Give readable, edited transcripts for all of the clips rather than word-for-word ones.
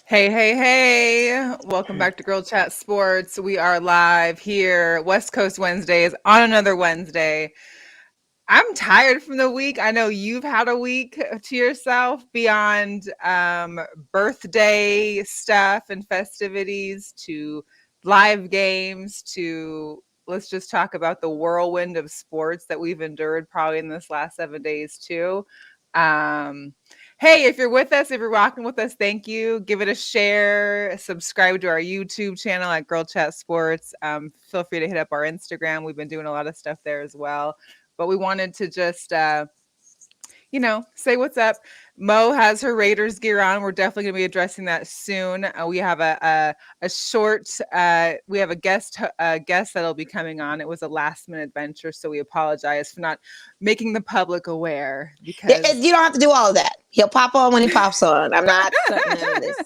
Hey, hey, hey. Welcome back to Girl Chat Sports. We are live here, West Coast Wednesdays, on another Wednesday. I'm tired from the week. I know you've had a week to yourself beyond birthday stuff and festivities to live games to let's just talk about the whirlwind of sports that we've endured probably in this last 7 days too. Um, hey, if you're with us, if you're rocking with us, thank you. Give it a share, subscribe to our YouTube channel at Girl Chat Sports. Feel free to hit up our Instagram. We've been doing a lot of stuff there as well. But we wanted to just, say what's up. Mo has her Raiders gear on. We're definitely going to be addressing that soon. We have a short. We have a guest that'll be coming on. It was a last minute venture, so we apologize for not making the public aware because you don't have to do all of that. He'll pop on when he pops on. I'm not cutting none of this.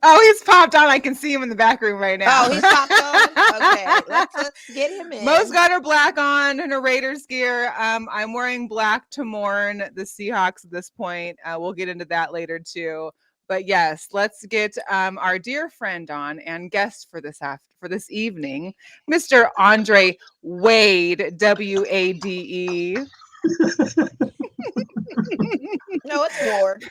Oh, he's popped on. I can see him in the back room right now. Oh, he's popped on? Okay, let's get him in. Mo's got her black on and her Raiders gear. I'm wearing black to mourn the Seahawks at this point. We'll get into that later too. But yes, let's get our dear friend on and guest for this evening, Mr. André Wade, Wade. No, it's Ward.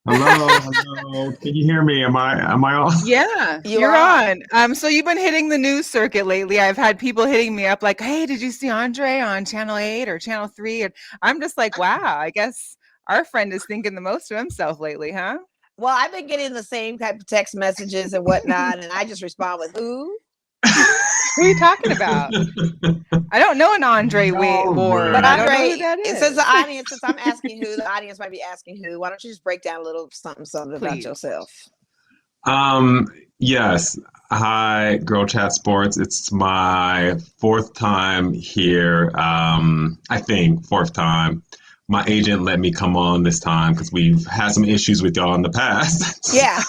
Hello. Can you hear me? Am I on? Yeah, you're on. So you've been hitting the news circuit lately. I've had people hitting me up like, "Hey, did you see André on Channel 8 or Channel 3?" And I'm just like, "Wow, I guess our friend is thinking the most of himself lately, huh?" Well, I've been getting the same type of text messages and whatnot, and I just respond with who? Who are you talking about? I don't know an André Ward. But I don't know André, who that is. since I'm asking who, the audience might be asking who. Why don't you just break down a little something about yourself? Yes. Hi, Girl Chat Sports. It's my fourth time here. I think fourth time. My agent let me come on this time because we've had some issues with y'all in the past. Yeah.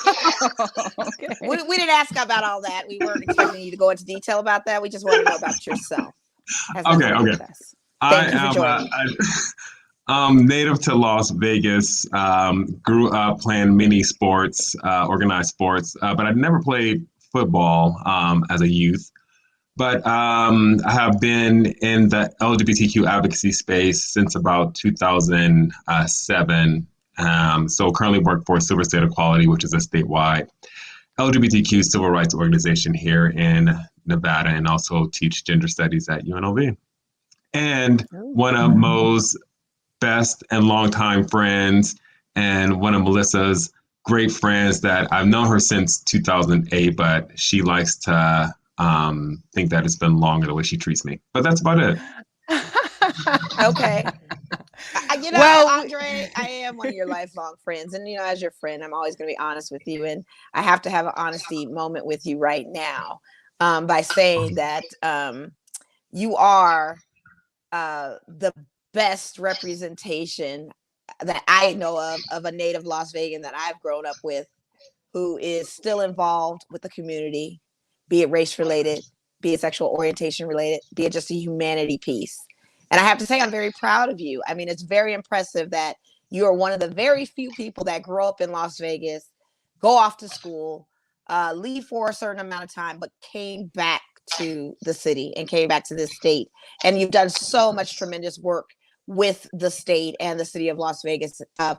Okay. We didn't ask about all that. We weren't expecting you to go into detail about that. We just want to know about yourself. Okay. Thank you for joining me. I'm native to Las Vegas. Grew up playing mini sports, organized sports, but I never played football as a youth. But I have been in the LGBTQ advocacy space since about 2007. So currently work for Silver State Equality, which is a statewide LGBTQ civil rights organization here in Nevada, and also teach gender studies at UNLV. And one of Mo's best and longtime friends, and one of Melissa's great friends that I've known her since 2008, but she likes to think that it's been longer the way she treats me. But that's about it. Okay. André, I am one of your lifelong friends. And, as your friend, I'm always going to be honest with you. And I have to have an honesty moment with you right now by saying that you are the best representation that I know of a native Las Vegan that I've grown up with who is still involved with the community, be it race related, be it sexual orientation related, be it just a humanity piece. And I have to say, I'm very proud of you. I mean, it's very impressive that you are one of the very few people that grow up in Las Vegas, go off to school, leave for a certain amount of time, but came back to the city and came back to this state. And you've done so much tremendous work with the state and the city of Las Vegas. I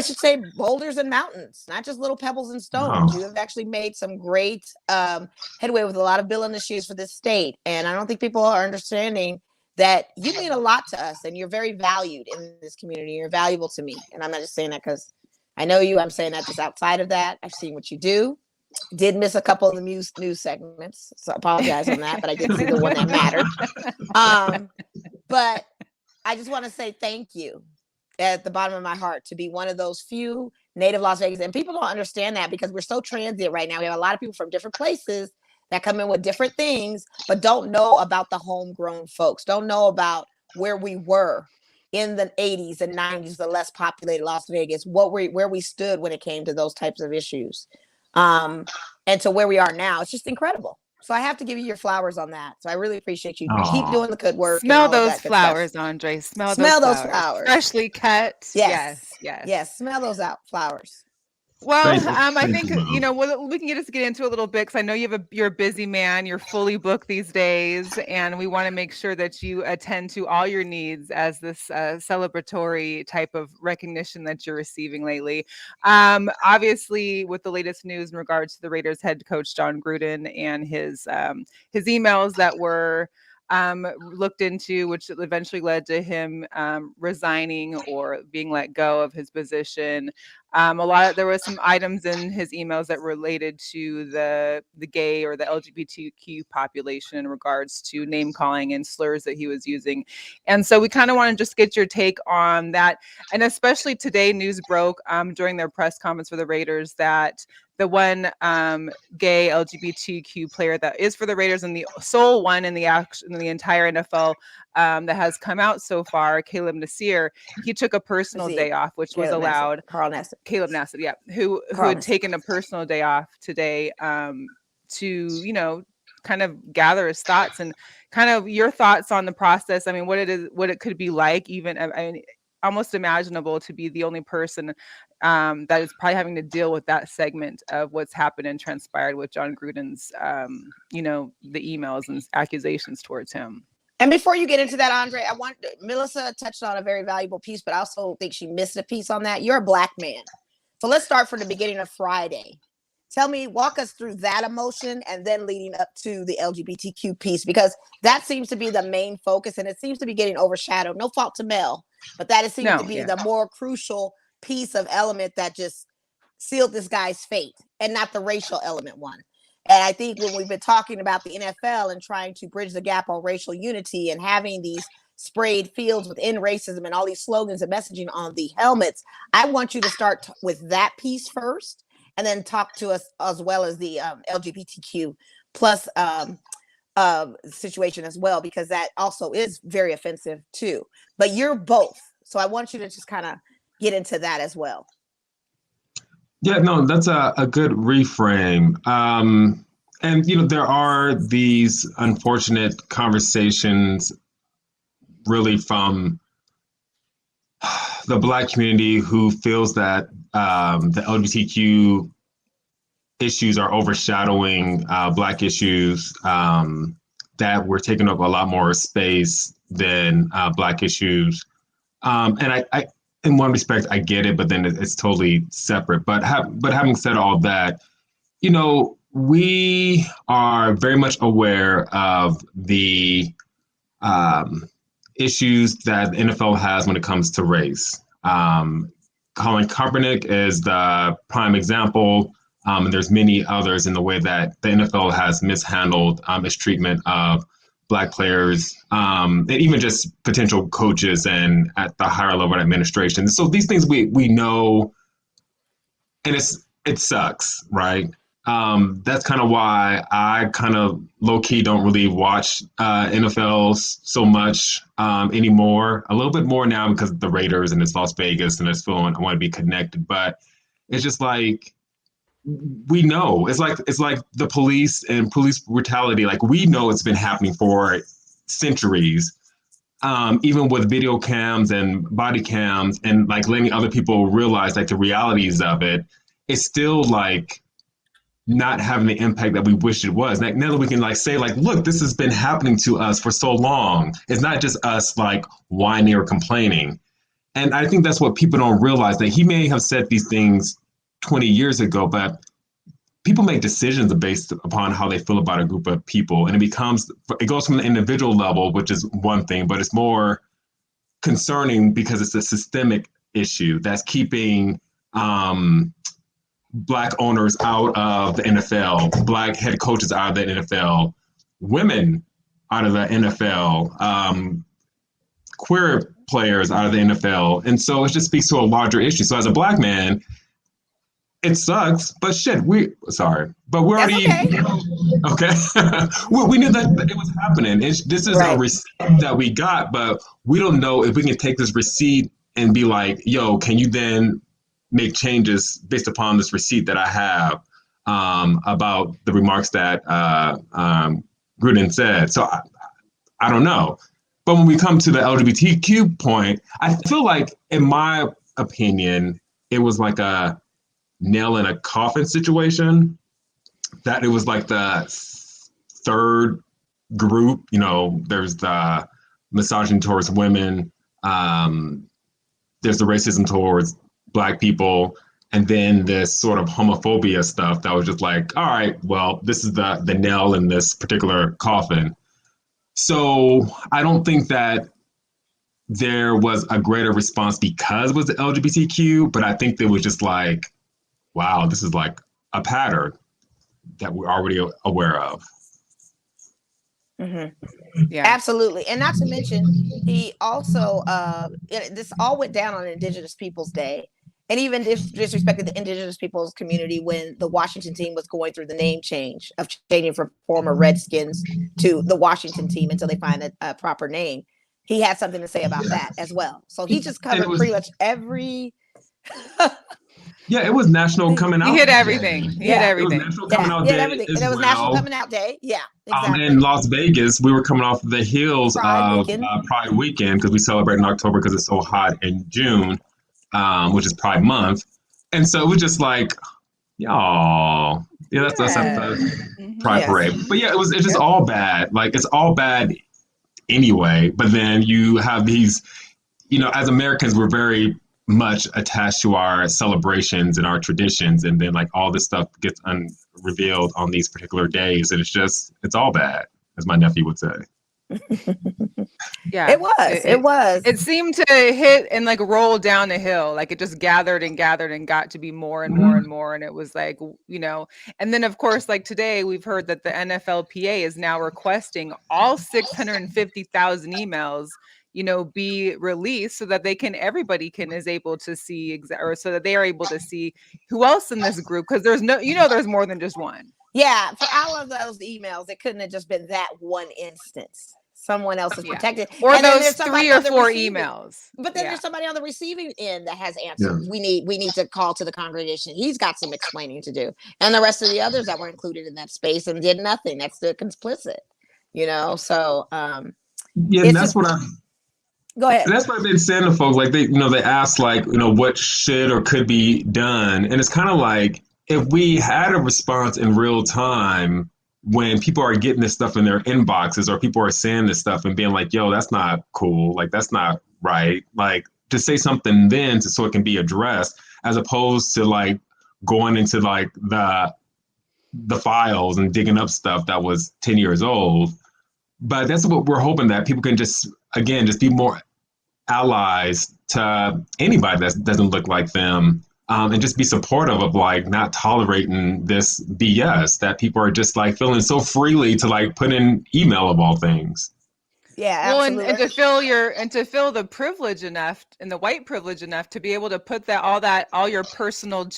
should say, boulders and mountains, not just little pebbles and stones. Wow. You have actually made some great headway with a lot of billing issues for this state. And I don't think people are understanding that you mean a lot to us and you're very valued in this community. You're valuable to me. And I'm not just saying that because I know you. I'm saying that just outside of that. I've seen what you do. Did miss a couple of the news segments, so I apologize on that, but I did see the one that mattered. But I just want to say thank you at the bottom of my heart to be one of those few native Las Vegas. And people don't understand that because we're so transient right now. We have a lot of people from different places that come in with different things, but don't know about the homegrown folks, don't know about where we were in the 80s and 90s, the less populated Las Vegas, where we stood when it came to those types of issues. And to where we are now, it's just incredible. So I have to give you your flowers on that. So I really appreciate you. Aww. Keep doing the good work. Smell those flowers, André. Smell those flowers. Freshly cut. Yes. Smell those flowers. Well, I Thank think you, Mo. we can just get into a little bit because I know you're a busy man. You're fully booked these days, and we want to make sure that you attend to all your needs as this celebratory type of recognition that you're receiving lately. Obviously, with the latest news in regards to the Raiders head coach John Gruden and his emails that were looked into, which eventually led to him resigning or being let go of his position. There was some items in his emails that related to the gay or the LGBTQ population in regards to name calling and slurs that he was using. And so we kind of want to just get your take on that. And especially today, news broke during their press conference for the Raiders that the one gay LGBTQ player that is for the Raiders and the sole one in the entire NFL that has come out so far, Caleb Nasir, he took a personal day off, which was allowed. Caleb Nassib, yeah, who had taken a personal day off today to kind of gather his thoughts and kind of your thoughts on the process. I mean, what it could be like, even I mean, almost imaginable to be the only person that is probably having to deal with that segment of what's happened and transpired with John Gruden's, the emails and accusations towards him. And before you get into that, Andre, Melissa touched on a very valuable piece, but I also think she missed a piece on that. You're a Black man. So let's start from the beginning of Friday. Walk us through that emotion and then leading up to the LGBTQ piece, because that seems to be the main focus and it seems to be getting overshadowed. No fault to Mel, but that seems to be the more crucial piece of element that just sealed this guy's fate and not the racial element one. And I think when we've been talking about the NFL and trying to bridge the gap on racial unity and having these sprayed fields within racism and all these slogans and messaging on the helmets, I want you to start with that piece first and then talk to us as well as the LGBTQ plus situation as well, because that also is very offensive too. But you're both. So I want you to just kind of get into that as well. Yeah, no, that's a good reframe. And there are these unfortunate conversations really from the Black community who feels that the LGBTQ issues are overshadowing Black issues, that we're taking up a lot more space than Black issues. And I in one respect, I get it, but then it's totally separate. But having said all that, we are very much aware of the issues that the NFL has when it comes to race. Colin Kaepernick is the prime example. And there's many others in the way that the NFL has mishandled its treatment of Black players, and even just potential coaches and at the higher level of administration. So these things we know, and it sucks, right? That's kind of why I kind of low key don't really watch NFL so much anymore. A little bit more now because of the Raiders and it's Las Vegas and it's feeling I want to be connected. But it's just like we know it's like the police and police brutality. Like we know it's been happening for centuries. Even with video cams and body cams and like letting other people realize like the realities of it, it's still like not having the impact that we wish it was. Like now that we can like say like, look, this has been happening to us for so long. It's not just us like whining or complaining. And I think that's what people don't realize, that he may have said these things 20 years ago, but people make decisions based upon how they feel about a group of people. And it goes from the individual level, which is one thing, but it's more concerning because it's a systemic issue that's keeping Black owners out of the NFL, Black head coaches out of the NFL, women out of the NFL, queer players out of the NFL. And so it just speaks to a larger issue. So as a Black man, it sucks, but shit, we're already okay. we knew that it was happening. This is a receipt that we got, but we don't know if we can take this receipt and be like, yo, can you then make changes based upon this receipt that I have about the remarks that Gruden said. So I don't know. But when we come to the LGBTQ point, I feel like, in my opinion, it was like a nail in a coffin situation, that it was like the third group. There's the misogyny towards women, there's the racism towards Black people, and then this sort of homophobia stuff that was just like, all right, well, this is the nail in this particular coffin. So I don't think that there was a greater response because it was the LGBTQ, but I think there was just like, wow, this is like a pattern that we're already aware of. Mm-hmm. Yeah, absolutely. And not to mention, he also, this all went down on Indigenous Peoples Day. And even disrespected the Indigenous people's community when the Washington team was going through the name change of changing from former Redskins to the Washington team until they find a proper name. He had something to say about that as well. So he just covered pretty much every. Yeah, it was National Coming Out. He hit everything. He hit everything. It was National Coming Out Day. And it was National Coming Out Day. Yeah, exactly. In Las Vegas, we were coming off the heels of Pride Weekend because we celebrate in October because it's so hot in June, which is Pride Month. And so it was just like, y'all, that's at the Pride Parade. But yeah, it's just all bad. Like, it's all bad anyway. But then you have these, as Americans, we're very much attached to our celebrations and our traditions, and then like all this stuff gets revealed on these particular days, and it's all bad, as my nephew would say. Yeah, it was. It seemed to hit and like roll down the hill. Like it just gathered and got to be more and more and more. And it was like, and then of course, like today we've heard that the NFLPA is now requesting all 650,000 emails be released so that everybody is able to see or so that they are able to see who else in this group, because there's there's more than just one. Yeah, for all of those emails, it couldn't have just been that one instance. Someone else is protected, or and those 3 or 4 emails. But then there's somebody on the receiving end that has answered. Yeah. We need to call to the congregation. He's got some explaining to do, and the rest of the others that were included in that space and did nothing. That's the complicit, So and that's what I. Go ahead. And that's what I've been saying to folks. Like they ask like, what should or could be done. And it's kind of like, if we had a response in real time when people are getting this stuff in their inboxes, or people are saying this stuff and being like, yo, that's not cool. Like, that's not right. Like, to say something then so it can be addressed, as opposed to like going into like the files and digging up stuff that was 10 years old. But that's what we're hoping, that people can just be more allies to anybody that doesn't look like them, and just be supportive of like not tolerating this BS that people are just like feeling so freely to like put in email of all things. Yeah, well, absolutely. and to feel the privilege enough and the white privilege enough to be able to put all your personal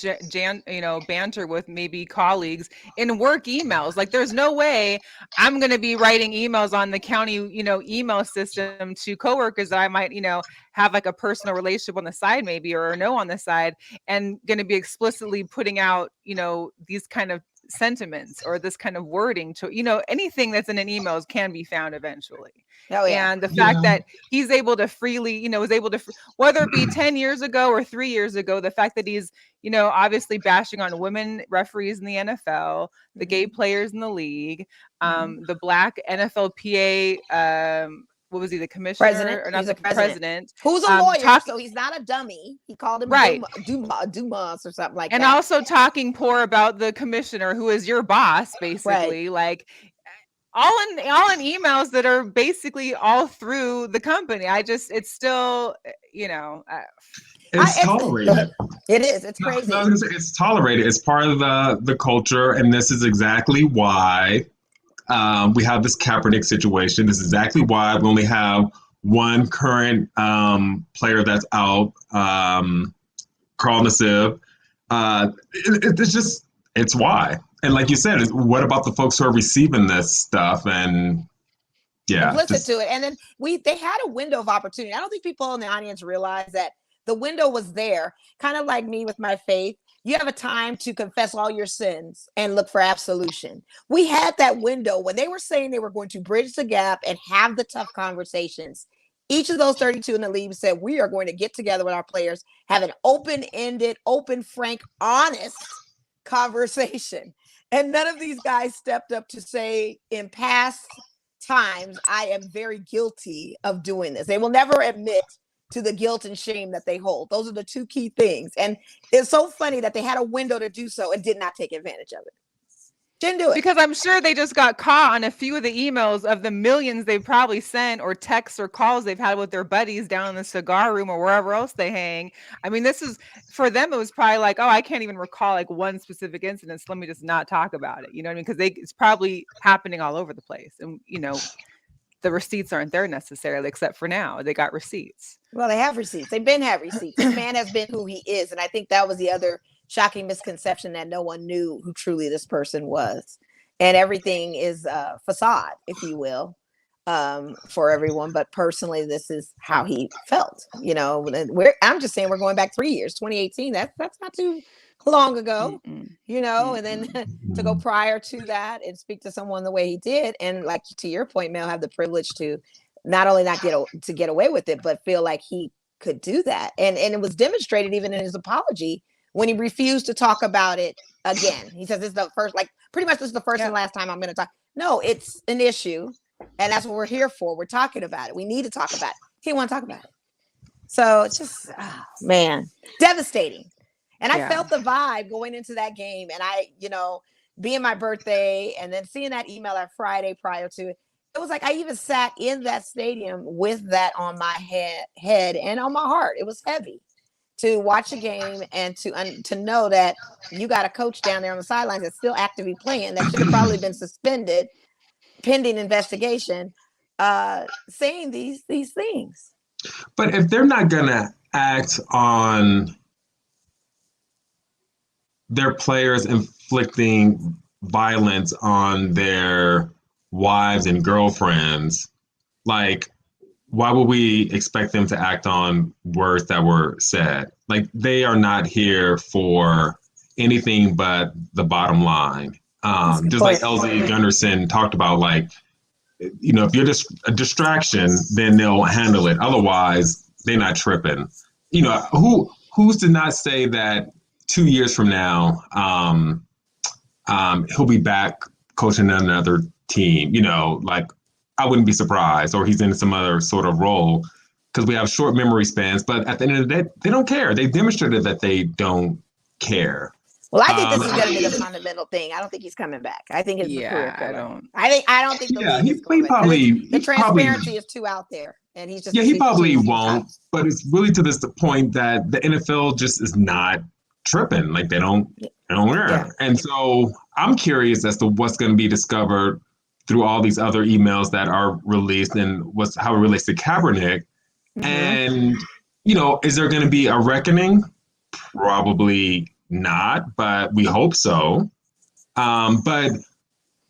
banter with maybe colleagues in work emails. Like, there's no way I'm going to be writing emails on the county email system to coworkers that I might have like a personal relationship on the side, maybe, or on the side, and going to be explicitly putting out these kind of sentiments or this kind of wording to anything that's in an email can be found eventually. Oh, yeah. And the fact that he's able to freely whether it be 10 years ago or 3 years ago, the fact that he's obviously bashing on women referees in the NFL, the gay players in the league, the Black NFLPA, what was he, the commissioner? President. Or not, the president. Who's a lawyer, so he's not a dummy. He called him Dumas or something like that. And also talking poor about the commissioner, who is your boss, basically. Right. Like, all in emails that are basically all through the company. It's still, it's tolerated. It is. It's crazy. No, it's tolerated. It's part of the culture, and this is exactly why we have this Kaepernick situation. This is exactly why we only have one current player that's out, Carl Nassib. It's why. And like you said, what about the folks who are receiving this stuff? And implicit to it. And then they had a window of opportunity. I don't think people in the audience realize that the window was there, kind of like me with my faith. You have a time to confess all your sins and look for absolution. We had that window when they were saying they were going to bridge the gap and have the tough conversations. Each of those 32 in the league said, we are going to get together with our players, have an open-ended, open, frank, honest conversation. And none of these guys stepped up to say in past times, I am very guilty of doing this. They will never admit to the guilt and shame that they hold. Those are the two key things. And it's so funny that they had a window to do so and did not take advantage of it. Didn't do it. Because I'm sure they just got caught on a few of the emails of the millions they've probably sent, or texts or calls they've had with their buddies down in the cigar room or wherever else they hang. I mean, this is, for them, it was probably like, oh, I can't even recall like one specific incident, so let me just not talk about it. You know what I mean? Because it's probably happening all over the place. And, you know, the receipts aren't there necessarily, except for now. They got receipts. Well, they have receipts. They've been have receipts. This man has been who he is. And I think that was the other shocking misconception, that no one knew who truly this person was. And everything is a facade, if you will, for everyone. But personally, this is how he felt. You know, I'm just saying we're going back 3 years, 2018. That's not too long ago, you know, and then to go prior to that and speak to someone the way he did. And like, to your point, Mel, have the privilege to not only not get away with it, but feel like he could do that. And it was demonstrated even in his apology when he refused to talk about it again. He says, this is the first, like, pretty much this is the first and last time I'm going to talk. No, it's an issue. And that's what we're here for. We're talking about it. We need to talk about it. He didn't want to talk about it. So it's just, man, devastating. And I felt the vibe going into that game. And I, you know, being my birthday and then seeing that email that Friday prior to it, it was like I even sat in that stadium with that on my head and on my heart. It was heavy to watch a game and to know that you got a coach down there on the sidelines that's still actively playing, that should have probably been suspended pending investigation, saying these things. But if they're not going to act on their players inflicting violence on their wives and girlfriends, like, why would we expect them to act on words that were said? Like, they are not here for anything but the bottom line. Just like LZ Gunderson talked about, like, you know, if you're just a distraction, then they'll handle it. Otherwise, they're not tripping. You know, who's to not say that 2 years from now, he'll be back coaching another team? You know, like, I wouldn't be surprised, or he's in some other sort of role, because we have short memory spans. But at the end of the day, they don't care. They demonstrated that they don't care. Well, I think this is going to be the fundamental thing. I don't think he's coming back. I think it's the career killer. I don't think the league is going back. The transparency is too out there, and he's just he probably won't. But it's really to this point that the NFL just is not tripping. Like, they don't care. Yeah. And so I'm curious as to what's going to be discovered through all these other emails that are released, and how it relates to Kaepernick. And, you know, is there going to be a reckoning? Probably not, but we hope so. But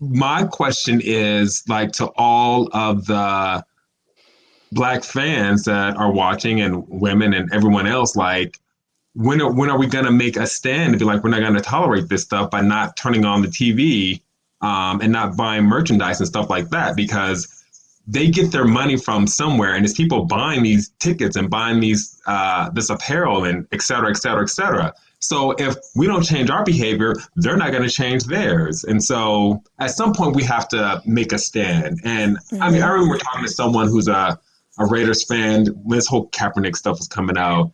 my question is, like, to all of the Black fans that are watching, and women and everyone else, like, when are we going to make a stand and be like, we're not going to tolerate this stuff by not turning on the TV and not buying merchandise and stuff like that? Because they get their money from somewhere, and it's people buying these tickets and buying these this apparel and et cetera, et cetera, et cetera. So if we don't change our behavior, they're not going to change theirs. And so at some point we have to make a stand. And I mean, I remember talking to someone who's a Raiders fan when this whole Kaepernick stuff was coming out,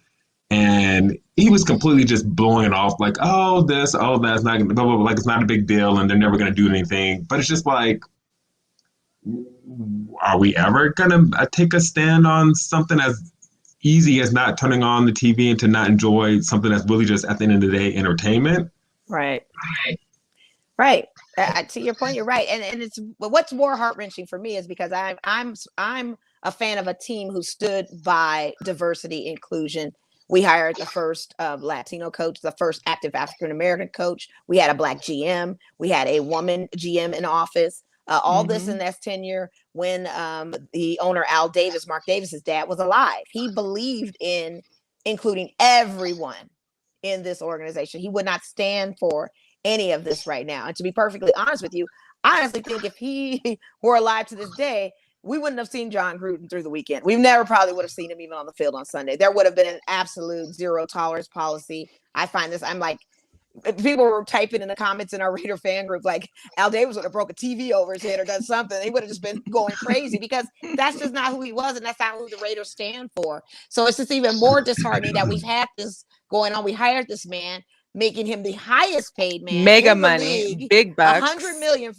and he was completely just blowing it off, like, oh, this, oh, that's not, blah, blah, blah, like, it's not a big deal and they're never going to do anything. But it's just like, are we ever going to take a stand on something as easy as not turning on the TV and to not enjoy something that's really just, at the end of the day, entertainment? Right. To your point, you're right. And it's what's more heart-wrenching for me is because I'm a fan of a team who stood by diversity, inclusion. We hired the first Latino coach, the first active African-American coach. We had a Black GM. We had a woman GM in office. All this in that tenure when the owner, Al Davis, Mark Davis's dad, was alive. He believed in including everyone in this organization. He would not stand for any of this right now. And to be perfectly honest with you, I honestly think if he were alive to this day, we wouldn't have seen John Gruden through the weekend. We never probably would have seen him even on the field on Sunday. There would have been an absolute zero tolerance policy. I find this, I'm like, people were typing in the comments in our Raider fan group, like Al Davis would have broke a TV over his head or done something. He would have just been going crazy because that's just not who he was. And that's not who the Raiders stand for. So it's just even more disheartening that we've had this going on. We hired this man, making him the highest paid man Mega in the money, league, big bucks, $100 million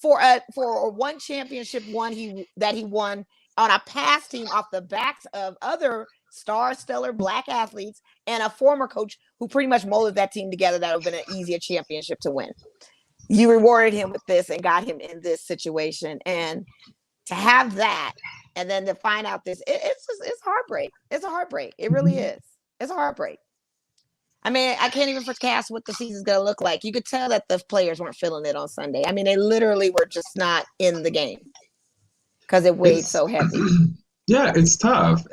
for one championship that he won on a pass team off the backs of other stellar black athletes and a former coach who pretty much molded that team together. That would have been an easier championship to win. You rewarded him with this and got him in this situation, and to have that, and then to find out this, it's heartbreak. It's a heartbreak. It really is. It's a heartbreak. I mean, I can't even forecast what the season's going to look like. You could tell that the players weren't feeling it on Sunday. I mean, they literally were just not in the game because it weighed so heavy. Yeah, it's tough.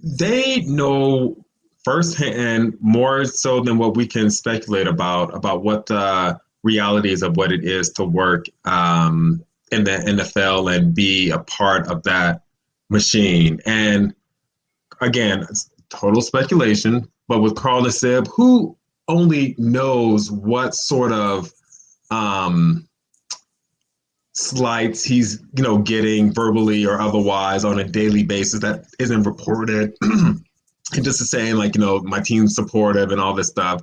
They know firsthand more so than what we can speculate about what the reality is of what it is to work in the NFL and be a part of that machine. And again, it's total speculation, but with Carl Nassib, who only knows what sort of slights he's getting verbally or otherwise on a daily basis that isn't reported. And just saying like, my team's supportive and all this stuff.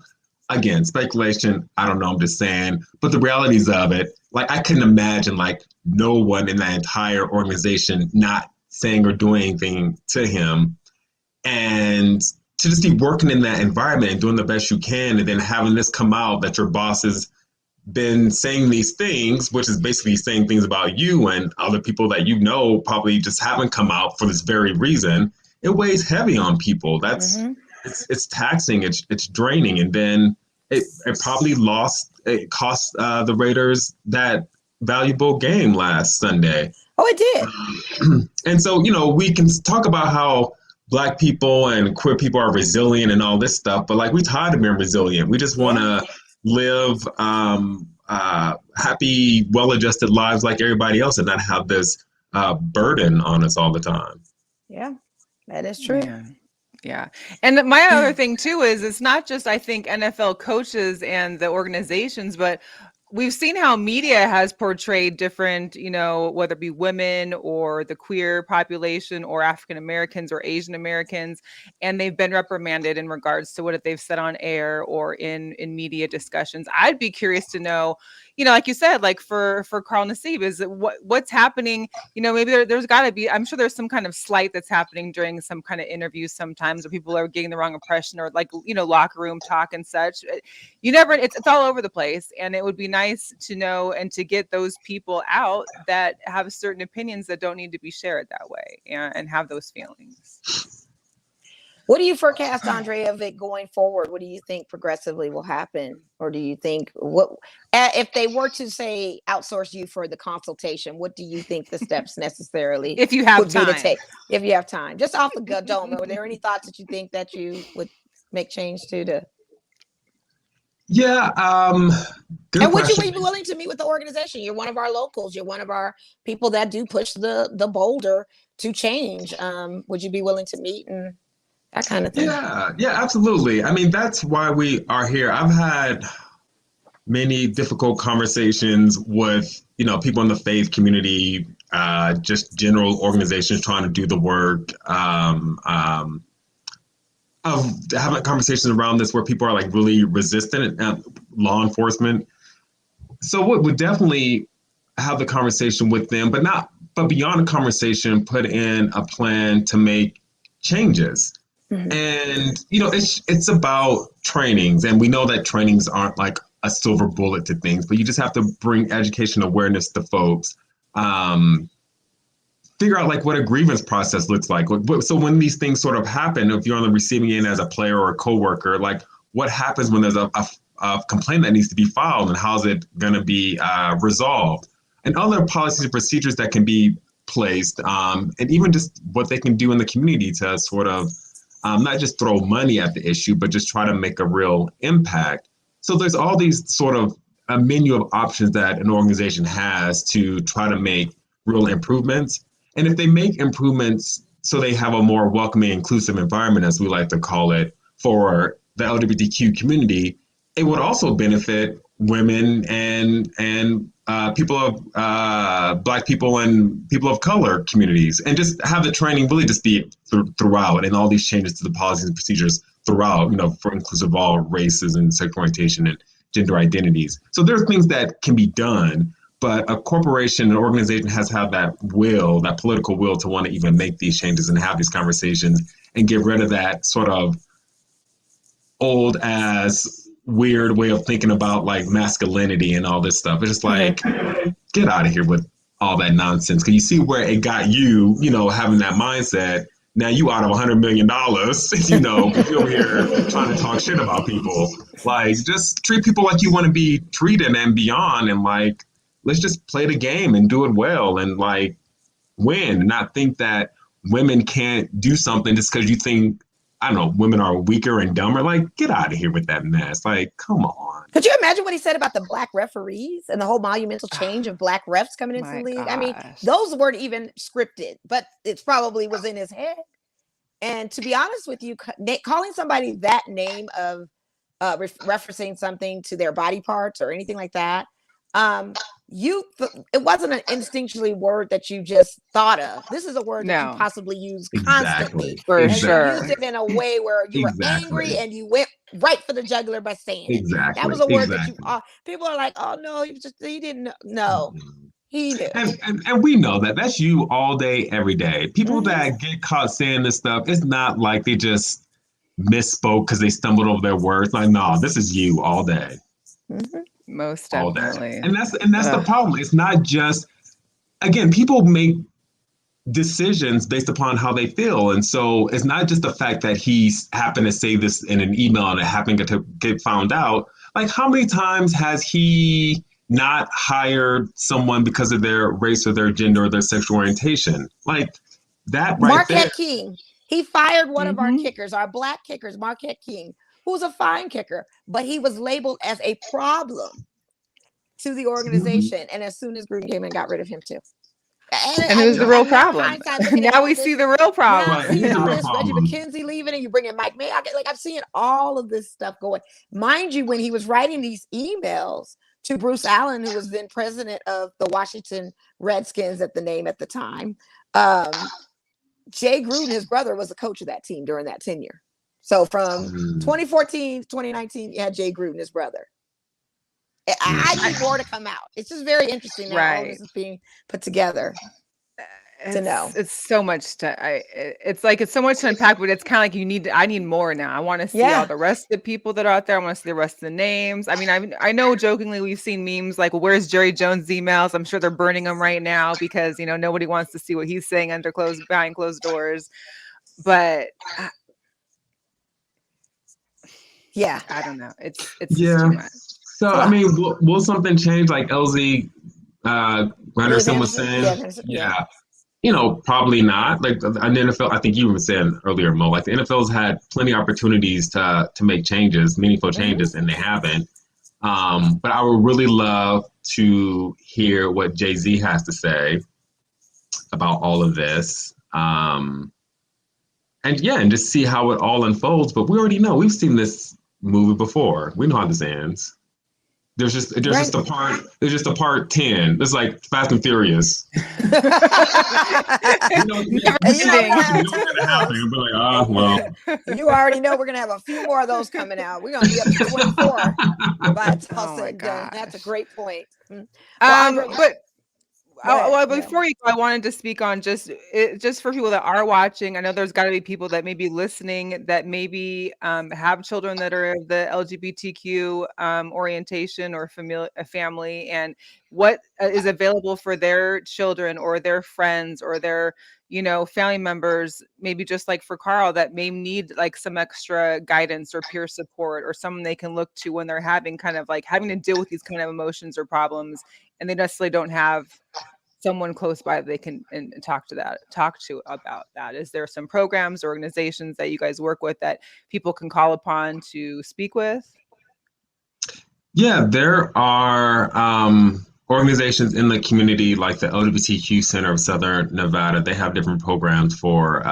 Again, speculation, I don't know, I'm just saying. But the realities of it, like I couldn't imagine like no one in that entire organization not saying or doing anything to him. And to just be working in that environment and doing the best you can, and then having this come out that your boss has been saying these things, which is basically saying things about you and other people that probably just haven't come out for this very reason. It weighs heavy on people. That's it's taxing, it's draining, and then it probably cost the Raiders that valuable game last Sunday. Oh, it did. And so we can talk about how Black people and queer people are resilient and all this stuff, but like we tired of being resilient. We just want to live happy, well-adjusted lives like everybody else and not have this burden on us all the time. Yeah, that is true. Yeah. And my other thing too is it's not just, I think, NFL coaches and the organizations, but we've seen how media has portrayed different, whether it be women or the queer population or African Americans or Asian Americans, and they've been reprimanded in regards to what they've said on air or in media discussions. I'd be curious to know, like you said, like for Carl Nassib, is what's happening? Maybe there's got to be. I'm sure there's some kind of slight that's happening during some kind of interviews sometimes where people are getting the wrong impression or like locker room talk and such. It's all over the place, and it would be nice to know and to get those people out that have certain opinions that don't need to be shared that way and have those feelings. What do you forecast, Andre, of it going forward? What do you think progressively will happen? Or do you think if they were to say outsource you for the consultation, what do you think the steps necessarily if you have would time. Be to take? If you have time, just off the gut, were there any thoughts that you think that you would make change to? Yeah. And would you be willing to meet with the organization? You're one of our locals. You're one of our people that do push the boulder to change. Would you be willing to meet and that kind of thing? Yeah, absolutely. I mean, that's why we are here. I've had many difficult conversations with, people in the faith community, just general organizations trying to do the work. Of having conversations around this where people are like really resistant law enforcement. So we would definitely have the conversation with them, but beyond a conversation, put in a plan to make changes. Mm-hmm. And, it's about trainings, and we know that trainings aren't like a silver bullet to things, but you just have to bring education awareness to folks. Figure out like what a grievance process looks like. So when these things sort of happen, if you're on the receiving end as a player or a coworker, like what happens when there's a complaint that needs to be filed and how's it going to be resolved, and other policies and procedures that can be placed, and even just what they can do in the community to sort of not just throw money at the issue, but just try to make a real impact. So there's all these sort of a menu of options that an organization has to try to make real improvements. And if they make improvements so they have a more welcoming, inclusive environment, as we like to call it, for the LGBTQ community, it would also benefit women and people of Black people and people of color communities, and just have the training really just be throughout, and all these changes to the policies and procedures throughout, for inclusive of all races and sexual orientation and gender identities. So there's things that can be done, but a corporation, an organization has to have that will, that political will to want to even make these changes and have these conversations and get rid of that sort of old ass weird way of thinking about like masculinity and all this stuff. It's just like, get out of here with all that nonsense. Because you see where it got you, having that mindset. Now you out of $100 million, because you're over here trying to talk shit about people. Like, just treat people like you want to be treated and beyond. And like, let's just play the game and do it well and like win, and not think that women can't do something just because you think, I don't know, women are weaker and dumber. Like, get out of here with that mess. Like, come on. Could you imagine what he said about the Black referees and the whole monumental change of Black refs coming into the league? Gosh. I mean, those weren't even scripted, but it probably was in his head. And to be honest with you, calling somebody that name of referencing something to their body parts or anything like that, it wasn't an instinctually word that you just thought of. This is a word that you possibly use constantly. For sure. You used it in a way where you were angry and you went right for the jugular by saying it. That was a word that you people are like, oh no, he didn't know. No, he knew. And we know that that's you all day, every day. People that get caught saying this stuff, it's not like they just misspoke because they stumbled over their words. Like, no, this is you all day. Most definitely. And that's the problem. It's not just, again, people make decisions based upon how they feel. And so it's not just the fact that he happened to say this in an email and it happened to get found out. Like, how many times has he not hired someone because of their race or their gender or their sexual orientation? Like that right Marquette there. King. He fired one of our kickers, our Black kickers, Marquette King, who's a fine kicker, but he was labeled as a problem to the organization. And as soon as Gruden came in, got rid of him too. And it was the real problem. Now we see the real problem. Now see all this Reggie McKenzie leaving, and you bring in Mike May. Like, I'm seeing all of this stuff going. Mind you, when he was writing these emails to Bruce Allen, who was then president of the Washington Redskins at the time, Jay Gruden, his brother, was the coach of that team during that tenure. So from 2014 to 2019, you had Jay Gruden, his brother. I need more to come out. It's just very interesting that all this is being put together. To know it's so much it's so much to unpack, but it's kind of like I need more now. I want to see all the rest of the people that are out there. I want to see the rest of the names. I mean, I know jokingly we've seen memes like, well, where's Jerry Jones' emails? I'm sure they're burning them right now because nobody wants to see what he's saying behind closed doors. But I don't know. It's just too much. So I mean, will something change? Like LZ Granderson was saying, probably not. Like the NFL, I think you were saying earlier, Mo, like the NFL's had plenty of opportunities to make changes, meaningful changes, and they haven't. But I would really love to hear what Jay-Z has to say about all of this. And just see how it all unfolds. But we already know, we've seen this movie before. We know how this ends. There's just a part 10. It's like Fast and Furious. Never happen. But like, well. You already know we're gonna have a few more of those coming out. We're gonna be up to 24 by it's all said and done. That's a great point. Before you go, I wanted to speak on just for people that are watching. I know there's got to be people that may be listening that maybe have children that are of the LGBTQ orientation or family, and what is available for their children or their friends or their family members, maybe just like for Carl, that may need like some extra guidance or peer support or someone they can look to when they're having to deal with these kind of emotions or problems, and they necessarily don't have someone close by that they can talk to about that. Is there some programs or organizations that you guys work with that people can call upon to speak with? Yeah, there are organizations in the community, like the LGBTQ Center of Southern Nevada, they have different programs for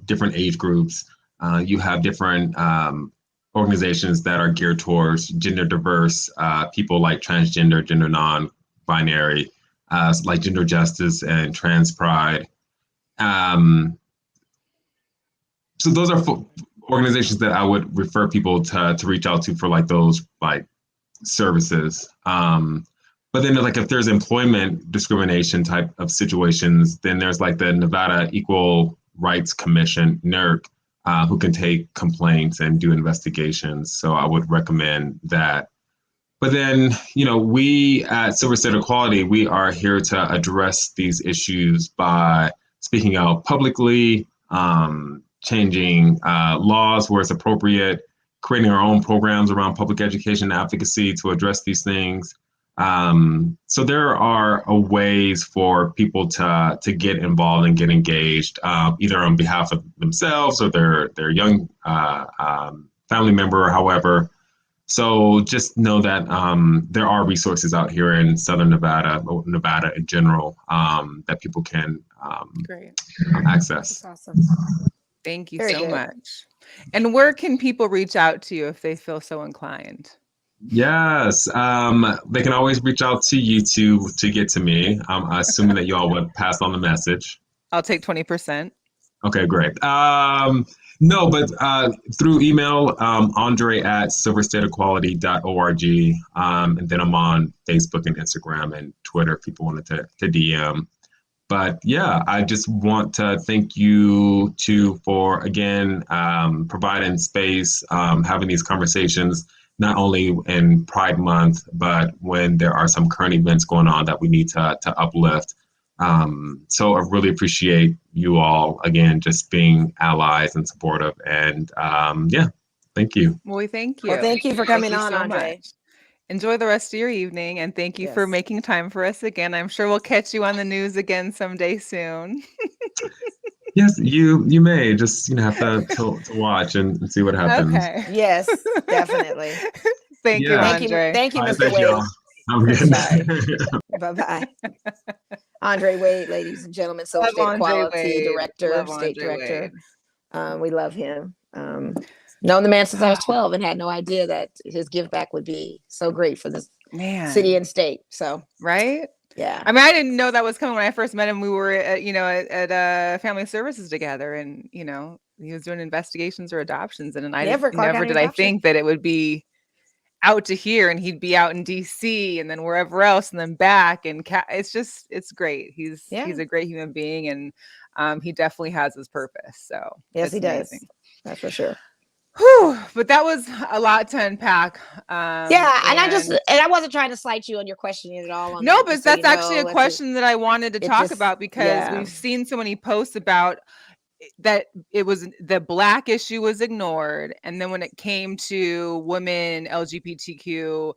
different age groups. You have different organizations that are geared towards gender diverse people, like transgender, gender non-binary, like Gender Justice and Trans Pride. So those are organizations that I would refer people to reach out to for like those like services. But then like if there's employment discrimination type of situations, then there's like the Nevada Equal Rights Commission, NERC, who can take complaints and do investigations. So I would recommend that. But then, we at Silver State Equality, we are here to address these issues by speaking out publicly, changing laws where it's appropriate, creating our own programs around public education and advocacy to address these things. So there are ways for people to get involved and get engaged, either on behalf of themselves or their young family member, or however. So just know that there are resources out here in Southern Nevada, or Nevada in general, that people can access. That's awesome. Thank you Very so good. much. And where can people reach out to you if they feel so inclined? Yes, they can always reach out to you to get to me. I'm assuming that you all would pass on the message. I'll take 20%. Okay, great. No, but through email, Andre at silverstateequality.org. And then I'm on Facebook and Instagram and Twitter if people wanted to DM. But yeah, I just want to thank you too for, again, providing space, having these conversations, not only in Pride Month, but when there are some current events going on that we need to uplift. So I really appreciate you all, again, just being allies and supportive. And yeah, thank you. Well, thank you. Well, thank you for coming Thank you on, so Andre. much. Enjoy the rest of your evening, and thank you for Yes. making time for us again. I'm sure we'll catch you on the news again someday soon. Yes, you may just have to watch and see what happens. Okay. Yes, definitely. Thank you, Yeah. Andre. Thank you, All right, Mr. thank y'all. Wade. I'm Sorry. good. Bye-bye. Andre Wade, ladies and gentlemen, Silver Love State Andre Equality Wade. Director, Love State Andre Director. Wade. We love him. Known the man since I was 12 and had no idea that his give back would be so great for this city and state. So, right? yeah. I mean, I didn't know that was coming when I first met him. We were at Family Services together, and he was doing investigations or adoptions, and I never did I think that it would be out to here, and he'd be out in DC and then wherever else and then back, and it's great. He's a great human being, and he definitely has his purpose. So yes, he amazing. does. That's for sure. Whew, but that was a lot to unpack. Yeah, and I wasn't trying to slight you on your question at all. No, but that's actually a question that I wanted to talk about, because we've seen so many posts about that it was the Black issue was ignored, and then when it came to women, LGBTQ,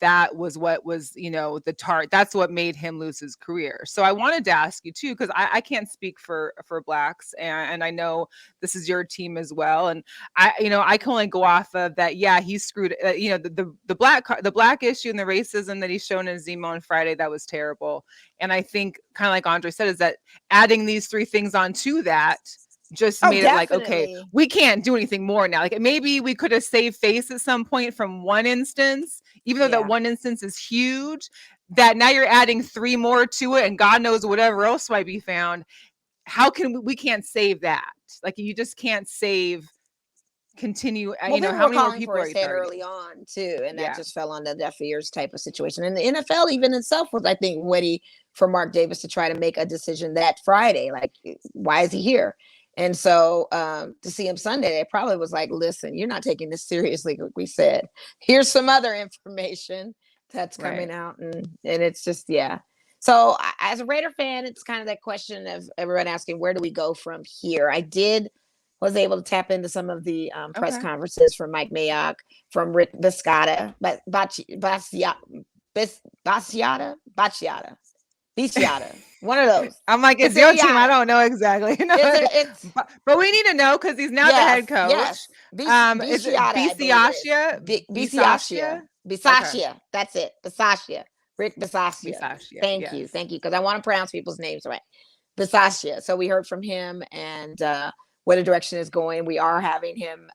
that was what was the that's what made him lose his career. So I wanted to ask you too, because I can't speak for Blacks, and I know this is your team as well, and I can only go off of that. Yeah, he screwed the Black issue and the racism that he's shown in Zemo on Friday, that was terrible. And I think, kind of like Andre said, is that adding these 3 things onto that just made it like, okay, we can't do anything more now. Like maybe we could have saved face at some point from one instance, even though that one instance is huge, that now you're adding 3 more to it, and God knows whatever else might be found. How can we can't save that? Like you just can't continue. Well, how many more people are you targeting? Early on too, and that just fell on the deaf ears type of situation. And the NFL even itself was, I think, ready for Mark Davis to try to make a decision that Friday. Like, why is he here? And so to see him Sunday, it probably was like, listen, you're not taking this seriously. Like we said, here's some other information that's coming out, and it's just So as a Raider fan, it's kind of that question of everyone asking, where do we go from here? I was able to tap into some of the press conferences from Mike Mayock, from Rick Biscotta, Bacciata, one of those. I'm like, it's your team. I don't know exactly. But we need to know, because he's now the head coach. Yes. Is it Bicciaccia? Bisaccia. That's it. Bisaccia. Rick Bisaccia. Bisaccia, Thank you. yes. Thank you. Because I want to pronounce people's names right. Bisaccia. So we heard from him and where the direction is going. We are having him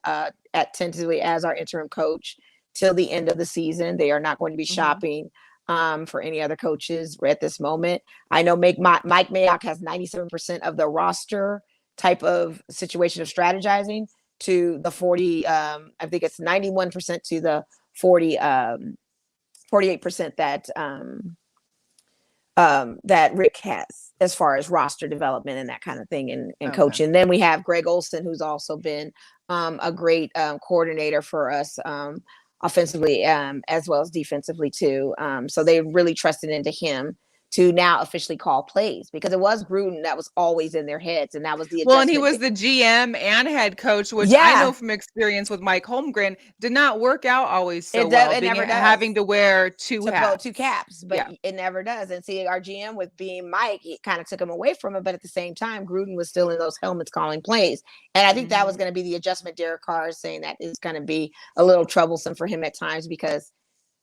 tentatively as our interim coach till the end of the season. They are not going to be shopping for any other coaches at this moment. I know Mike Mayock has 97% of the roster type of situation of strategizing to the 40. I think it's 91% to the 48% that Rick has as far as roster development and that kind of thing and coaching. Then we have Greg Olson, who's also been a great coordinator for us offensively as well as defensively too. So they really trusted into him to now officially call plays because it was Gruden that was always in their heads, and that was the adjustment. Well, and he was the GM and head coach, which I know from experience with Mike Holmgren did not work out always so well. It never does. Having to wear two caps, but it never does. And see, our GM with being Mike, it kind of took him away from it, but at the same time, Gruden was still in those helmets calling plays, and I think that was going to be the adjustment. Derek Carr is saying that is going to be a little troublesome for him at times because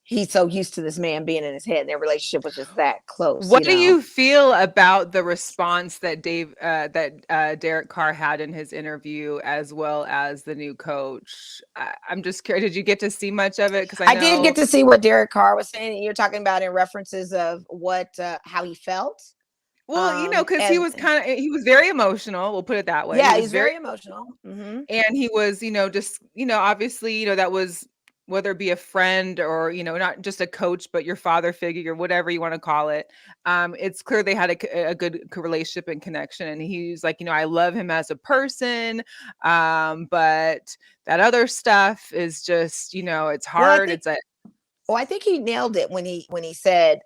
he's so used to this man being in his head and their relationship was just that close. What do you feel about the response that Derek Carr had in his interview as well as the new coach? I'm just curious. Did you get to see much of it? Because I did get to see what Derek Carr was saying. You're talking about in references of what how he felt. Well, because he was very emotional. We'll put it that way. Yeah, he's very emotional. And he was, just, obviously, that was, whether it be a friend or, not just a coach, but your father figure or whatever you want to call it. It's clear they had a good relationship and connection. And he's like, I love him as a person. But that other stuff is just, it's hard. Well, I think he nailed it when he said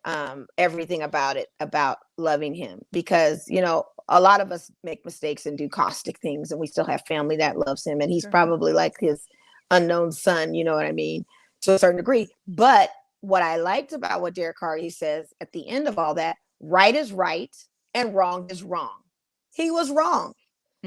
everything about loving him, because, a lot of us make mistakes and do caustic things, and we still have family that loves him. And he's probably like his unknown son, you know what I mean, to a certain degree. But what I liked about what Derek Carr, he says at the end of all that, right is right and wrong is wrong. He was wrong.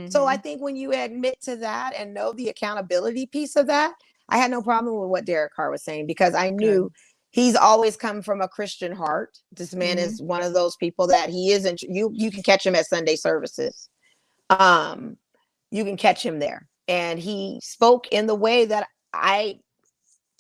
So I think when you admit to that and know the accountability piece of that, I had no problem with what Derek Carr was saying, because I knew he's always come from a Christian heart. This man is one of those people that he isn't. You can catch him at Sunday services. You can catch him there. And he spoke in the way that I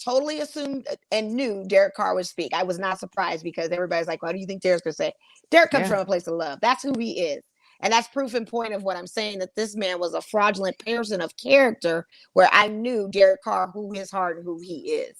totally assumed and knew Derek Carr would speak. I was not surprised, because everybody's like, what do you think Derek's going to say? Derek comes from a place of love. That's who he is. And that's proof and point of what I'm saying, that this man was a fraudulent person of character, where I knew Derek Carr, who his heart and who he is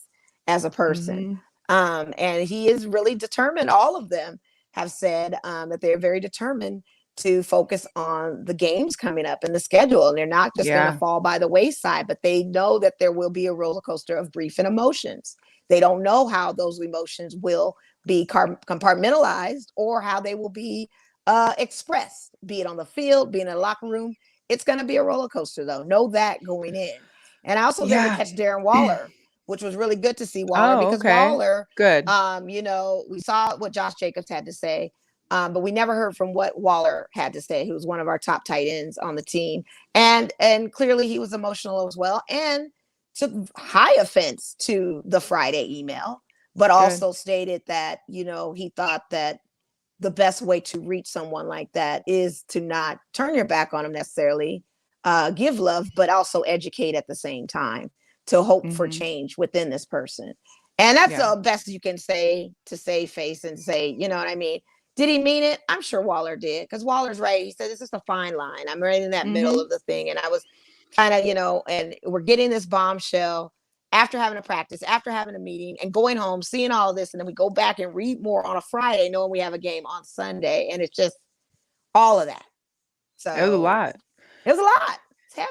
as a person. And he is really determined. All of them have said that they're very determined to focus on the games coming up and the schedule. And they're not just going to fall by the wayside, but they know that there will be a roller coaster of grief and emotions. They don't know how those emotions will be compartmentalized or how they will be expressed, be it on the field, be in a locker room. It's going to be a roller coaster, though. Know that going in. And I also got to catch Darren Waller, which was really good to see Waller, because Waller, we saw what Josh Jacobs had to say. But we never heard from what Waller had to say. He was one of our top tight ends on the team. And clearly he was emotional as well, and took high offense to the Friday email, but also stated that, he thought that the best way to reach someone like that is to not turn your back on them necessarily, give love, but also educate at the same time to hope for change within this person. And that's the best you can say to save face and say, you know what I mean? Did he mean it? I'm sure Waller did, because Waller's right. He said, it's just a fine line. I'm right in that middle of the thing. And I was kind of, and we're getting this bombshell after having a practice, after having a meeting and going home, seeing all of this. And then we go back and read more on a Friday, knowing we have a game on Sunday. And it's just all of that. So it was a lot. It was a lot.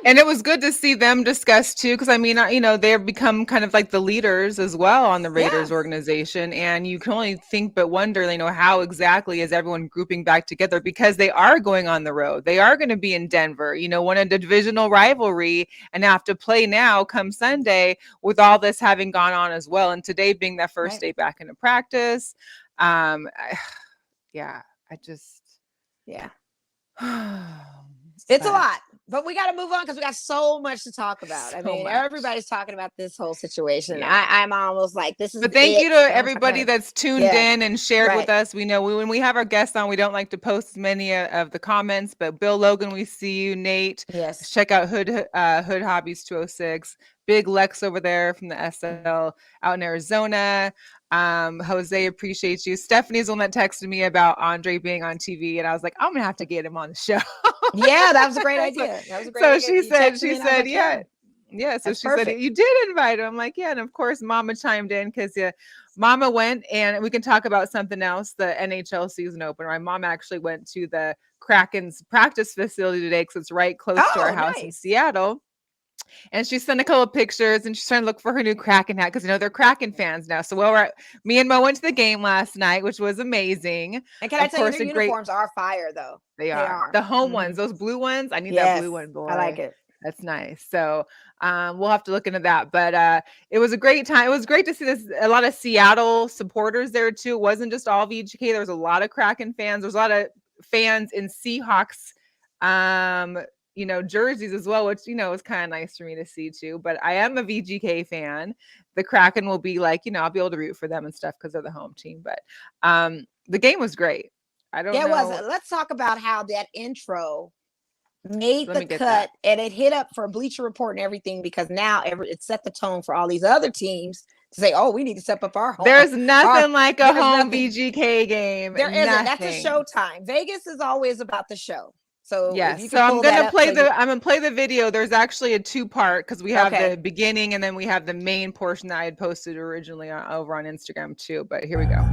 And it was good to see them discuss too, because I mean, they've become kind of like the leaders as well on the Raiders organization, and you can only think but wonder, how exactly is everyone grouping back together, because they are going on the road. They are going to be in Denver, one of the divisional rivalry, and have to play now come Sunday with all this having gone on as well, and today being that first day back into practice. It's a lot. But we got to move on because we got so much to talk about. I mean, everybody's talking about this whole situation. Yeah. I'm almost like, this is. But thank you to everybody that's tuned in and shared with us. We know when we have our guests on, we don't like to post many of the comments. But Bill Logan, we see you. Nate, yes. Check out Hood Hobbies 206. Big Lex over there from the SL out in Arizona. Jose, appreciate you. Stephanie's the one that texted me about Andre being on TV, and I was like, I'm gonna have to get him on the show. Yeah, that was a great idea. That was a great idea. She said, yeah. Yeah, so she said, you did invite him. I'm like, yeah. And of course, Mama chimed in because Mama went, and we can talk about something else, the NHL season opener. My mom actually went to the Kraken's practice facility today because it's right close to our house in Seattle. And she sent a couple of pictures, and she's trying to look for her new Kraken hat because they're Kraken fans now. So me and Mo went to the game last night, which was amazing. And can I tell you, their uniforms are fire, though. They are. The home ones, those blue ones. I need that blue one, boy. I like it. That's nice. So we'll have to look into that. But it was a great time. It was great to see a lot of Seattle supporters there too. It wasn't just all VGK. There was a lot of Kraken fans. There's a lot of fans in Seahawks jerseys as well, which, was kind of nice for me to see too. But I am a VGK fan. The Kraken will be like, I'll be able to root for them and stuff because they're the home team. But the game was great. I don't know. It was. Let's talk about how that intro made the cut and it hit up for Bleacher Report and everything, because now it set the tone for all these other teams to say, oh, we need to step up our home. There's nothing like a home VGK game. There isn't. That's a showtime. Vegas is always about the show. So yes, so I'm gonna play the video. There's actually a 2-part because we have the beginning and then we have the main portion that I had posted originally over on Instagram too. But here we go.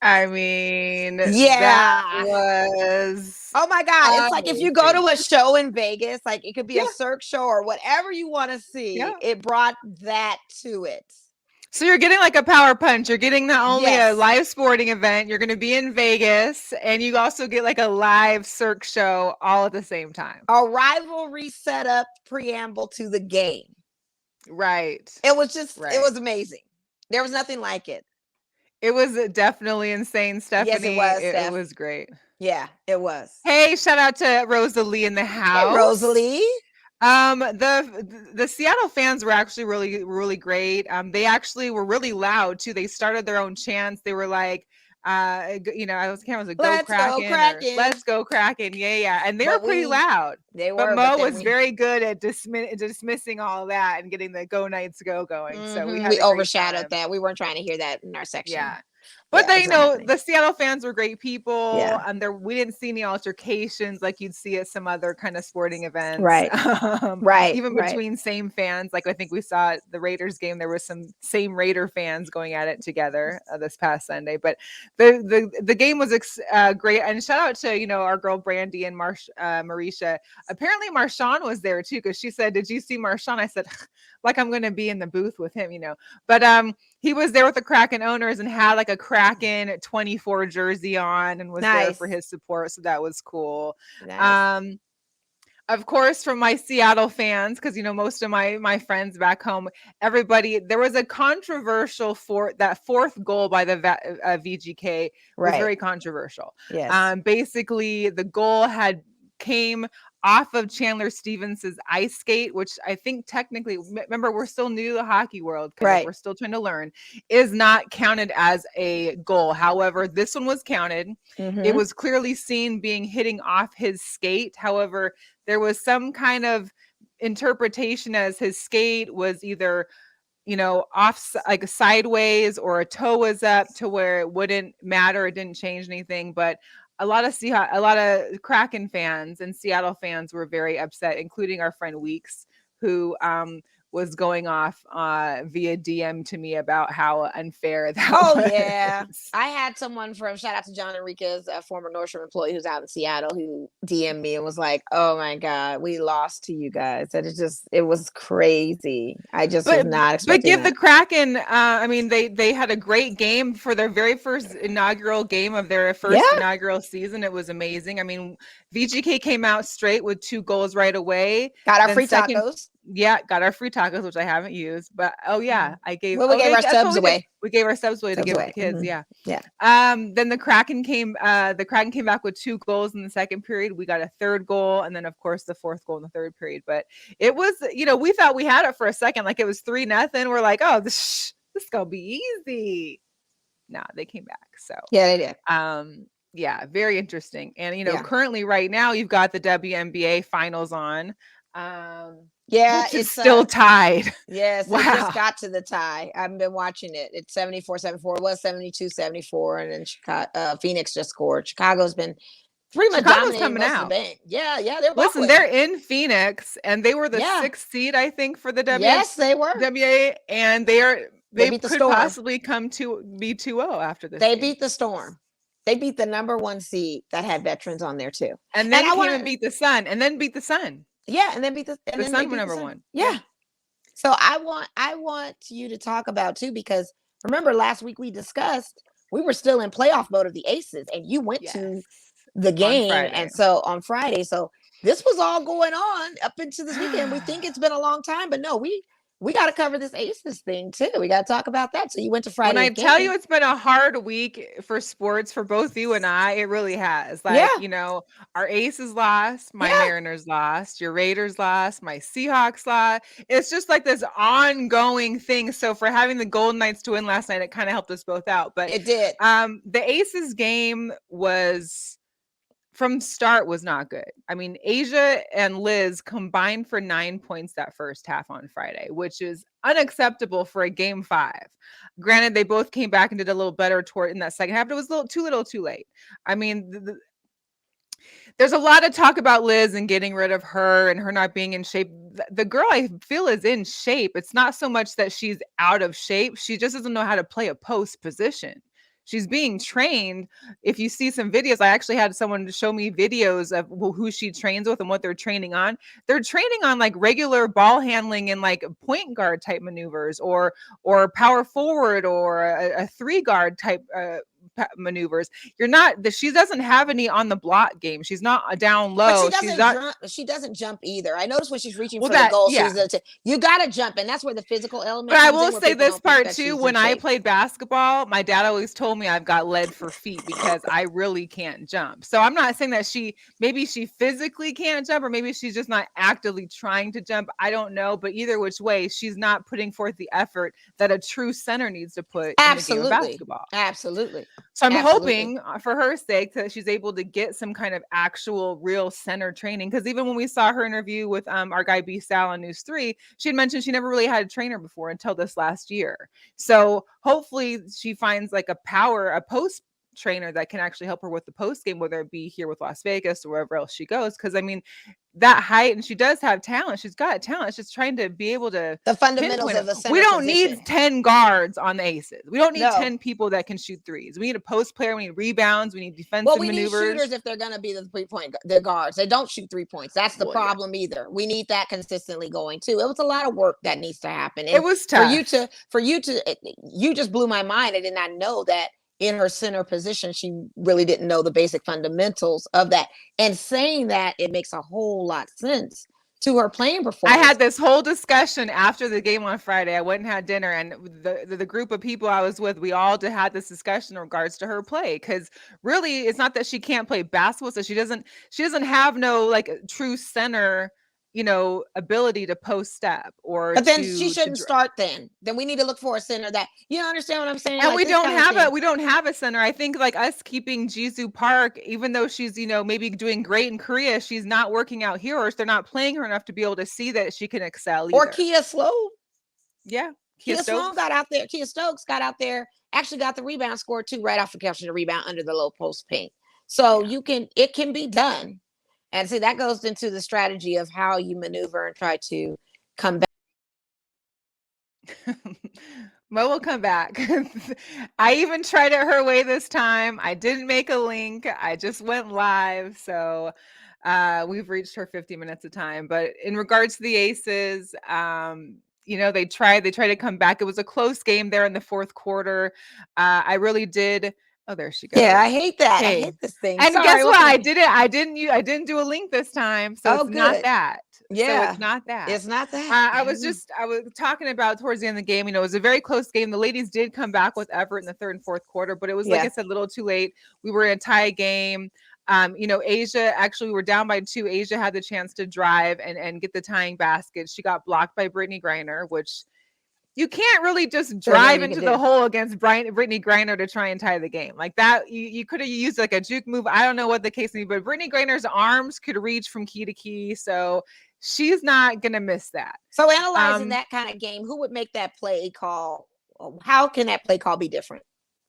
I mean, that was. Oh my God. It's like if you go to a show in Vegas, like it could be a Cirque show or whatever you want to see, it brought that to it. So you're getting like a power punch. You're getting not only a live sporting event, you're going to be in Vegas, and you also get like a live Cirque show all at the same time. A rivalry setup preamble to the game. Right. It was just, it was amazing. There was nothing like it. It was definitely insane, Stephanie. Yes, it was. It was great. Yeah, it was. Hey, shout out to Rosalie in the house. Hey, Rosalie. The Seattle fans were actually really, really great. They actually were really loud too. They started their own chants. They were like, I can't remember, go Kraken. Let's go Kraken. Yeah. And they were pretty loud. They were. But Mo was very good at dismissing all that and getting the Go Knights Go going. So we overshadowed that. We weren't trying to hear that in our section. Yeah. But Yeah, they, it's not happening. the Seattle fans were great people. Yeah. And we didn't see any altercations like you'd see at some other kind of sporting events. Right. Right. Even Right. between same fans. Like I think we saw at the Raiders game, there was some same Raider fans going at it together this past Sunday. But the game was great. And shout out to, our girl Brandy and Marisha. Apparently Marshawn was there too, because she said, "Did you see Marshawn?" I said, like I'm going to be in the booth with him, But he was there with the Kraken owners and had like a Kraken 24 jersey on and was there for his support. So that was cool. Nice. Of course, from my Seattle fans, because most of my friends back home, there was a controversial that fourth goal by the VGK was very controversial. Yes. Basically, the goal came off of Chandler Stevens's ice skate, which I think technically, remember, we're still new to the hockey world, we're still trying to learn, is not counted as a goal. However, this one was counted. Mm-hmm. It was clearly seen hitting off his skate. However, there was some kind of interpretation as his skate was either off like sideways or a toe was up to where it wouldn't matter. It didn't change anything. But a lot of Kraken fans and Seattle fans were very upset, including our friend Weeks, who was going off via DM to me about how unfair that was. Oh, yeah. I had someone shout out to John Enriquez, a former Nordstrom employee who's out in Seattle, who DM'd me and was like, "Oh my God, we lost to you guys." And it was crazy. I just was not expecting But give that. the Kraken, they had a great game for their very first inaugural game of their first inaugural season. It was amazing. I mean, VGK came out straight with 2 goals right away. Got our free tacos. Yeah, got our free tacos, which I haven't used, but I gave. Well, we gave our subs away. We gave our subs away to give the kids. Mm-hmm. Yeah. Then the Kraken came back with 2 goals in the second period. We got a third goal, and then of course the fourth goal in the third period. But it was, we thought we had it for a second, like it was 3-0. We're like, oh, this is gonna be easy. Nah, they came back. So yeah, they did. Yeah, very interesting. And currently right now you've got the WNBA finals on. Yeah, it's still tied. Yes, wow. It just got to the tie. I've been watching it. It's 74-74. It was 72-74, and then Chicago, Phoenix just scored. Chicago's been pretty much dominating most of the game. Yeah, they're in Phoenix, and they were the 6th seed, I think, for the WNBA. Yes, they were. WNBA, and they beat the could Storm. Possibly come to be 2-0 after this. They beat the Storm. They beat the number 1 seed that had veterans on there too, and then and beat the Sun, and then beat the Sun. Yeah, and then beat the Sun were number 1. Yeah. So I want you to talk about too, because remember last week we discussed we were still in playoff mode of the Aces, and you went to the game, and so on Friday. So this was all going on up into this weekend. We think it's been a long time, but no, we got to cover this Aces thing too. We got to talk about that. So you went to Friday. When I tell you it's been a hard week for sports for both you and I, it really has. Like, our Aces lost, my Mariners lost, your Raiders lost, my Seahawks lost. It's just like this ongoing thing. So for having the Golden Knights to win last night, it kind of helped us both out. But it did. The Aces game from start was not good. I mean, Asia and Liz combined for 9 points that first half on Friday, which is unacceptable for a game 5. Granted, they both came back and did a little better in that second half, but it was a little too late. I mean, there's a lot of talk about Liz and getting rid of her and her not being in shape. The girl, I feel, is in shape. It's not so much that she's out of shape. She just doesn't know how to play a post position. She's being trained. If you see some videos, I actually had someone show me videos of who she trains with and what they're training on. They're training on like regular ball handling and like point guard type maneuvers or power forward or a 3-guard type maneuvers. She doesn't have any on the block game. She's not down low. But she doesn't jump either. I noticed when she's reaching for the goal, you got to jump, and that's where the physical element. But I will say this part too. When I played basketball, my dad always told me I've got lead for feet because I really can't jump. So I'm not saying that maybe she physically can't jump, or maybe she's just not actively trying to jump. I don't know, but either which way, she's not putting forth the effort that a true center needs to put in the game of basketball. Absolutely. So I'm Absolutely. hoping for her sake that she's able to get some kind of actual real center training. Because even when we saw her interview with our guy B Sal on News 3, she had mentioned she never really had a trainer before until this last year. So hopefully she finds like a post trainer that can actually help her with the post game, whether it be here with Las Vegas or wherever else she goes. Because I mean, that height, and she does have talent. She's got talent. It's just trying to be able to The fundamentals pinpoint of it. the center We don't position. need 10 guards on the Aces. We don't need No. 10 people that can shoot threes. We need a post player. We need rebounds. We need defensive Well, we maneuvers. need shooters if they're going to be the 3-point the guards. They don't shoot 3 points. That's the problem either. We need that consistently going too. It was a lot of work that needs to happen. And it was tough. You just blew my mind. I did not know that in her center position, she really didn't know the basic fundamentals of that. And saying that, it makes a whole lot of sense to her playing performance. I had this whole discussion after the game on Friday. I went and had dinner, and the group of people I was with, we all had this discussion in regards to her play. Because really, it's not that she can't play basketball, so she doesn't have no like true center, ability to post step or. But then she shouldn't start. Then we need to look for a center that understand what I'm saying. And like we don't have a center. I think like us keeping Jisoo Park, even though she's maybe doing great in Korea, she's not working out here, or they're not playing her enough to be able to see that she can excel either. Or Kia Slow. Yeah, Kia Stokes got out there. Kia Stokes got out there. Actually got the rebound, scored 2 right off the catch, the rebound under the low post paint. So it can be done. And see, that goes into the strategy of how you maneuver and try to come back. Mo will come back. I even tried it her way this time. I didn't make a link. I just went live. So we've reached her 50 minutes of time. But in regards to the Aces, they tried to come back. It was a close game there in the fourth quarter. I really did. Oh, there she goes. Yeah, I hate that. Hey. I hate this thing. And guess what? I didn't do a link this time. So it's not that. Yeah. So it's not that. It's not that. I was talking about towards the end of the game, it was a very close game. The ladies did come back with Everett in the third and fourth quarter, but it was, like I said, a little too late. We were in a tie game. Asia, actually, we were down by 2. Asia had the chance to drive and get the tying basket. She got blocked by Brittany Griner, which you can't really just drive into the hole against Brittany Griner to try and tie the game like that. You could have used like a juke move. I don't know what the case may be, but Brittany Griner's arms could reach from key to key. So she's not going to miss that. So analyzing that kind of game, who would make that play call? How can that play call be different?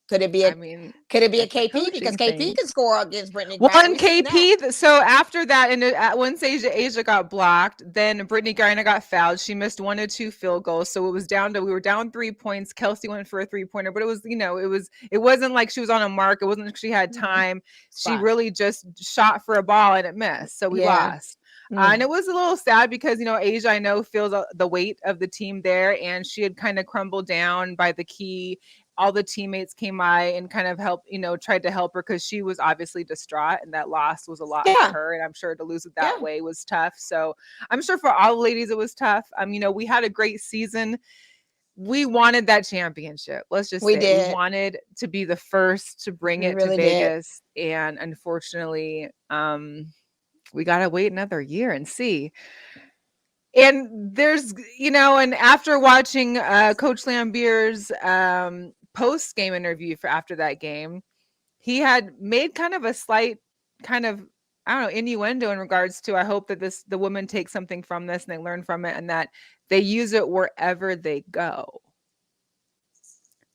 Could it be a KP? Because KP can score against Brittany Griner. One KP. So after that, and once Asia got blocked, then Brittany Griner got fouled. She missed 1 or 2 field goals. So we were down 3 points. Kelsey went for a 3-pointer, but it was, it wasn't like she was on a mark. It wasn't like she had time. She really just shot for a ball and it missed. So we lost. And it was a little sad because, Asia, I know, feels the weight of the team there, and she had kind of crumbled down by the key. All the teammates came by and kind of helped, tried to help her because she was obviously distraught, and that loss was a lot for her. And I'm sure to lose it that way was tough. So I'm sure for all the ladies, it was tough. We had a great season. We wanted that championship. Let's just say we wanted to be the first to bring it to Vegas. And unfortunately, we got to wait another year and see. And there's, and after watching Coach Lambier's post game interview after that game, he had made kind of a slight kind of, I don't know, innuendo in regards to, I hope that the women take something from this and they learn from it and that they use it wherever they go.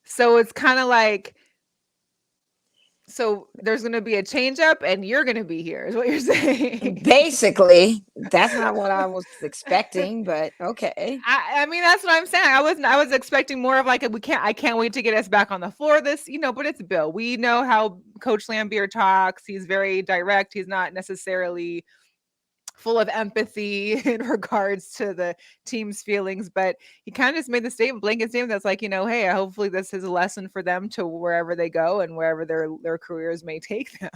So it's kind of like, so there's going to be a change up and you're going to be here is what you're saying. Basically, that's not what I was expecting, but okay. I mean, that's what I'm saying. I was expecting more of like, I can't wait to get us back on the floor this, but it's Bill. We know how Coach Lambier talks. He's very direct. He's not necessarily full of empathy in regards to the team's feelings, but he kind of just made the blanket statement that's like, hey, hopefully this is a lesson for them to wherever they go and wherever their careers may take them.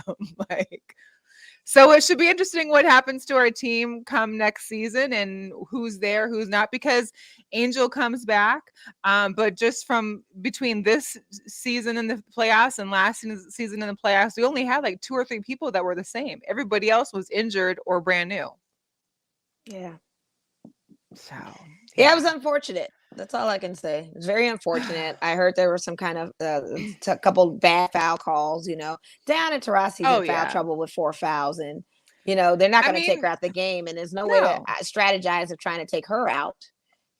So it should be interesting what happens to our team come next season and who's there, who's not, because Angel comes back. But just from between this season in the playoffs and last season in the playoffs, we only had like 2 or 3 people that were the same. Everybody else was injured or brand new. Yeah. So yeah, it was unfortunate. That's all I can say. It's very unfortunate. I heard there was some kind of a couple bad foul calls. Down in Taurasi's Oh in foul yeah. trouble with 4 fouls, and they're not I going to take her mean, out the game. And there's no way to no. strategize of trying to take her out.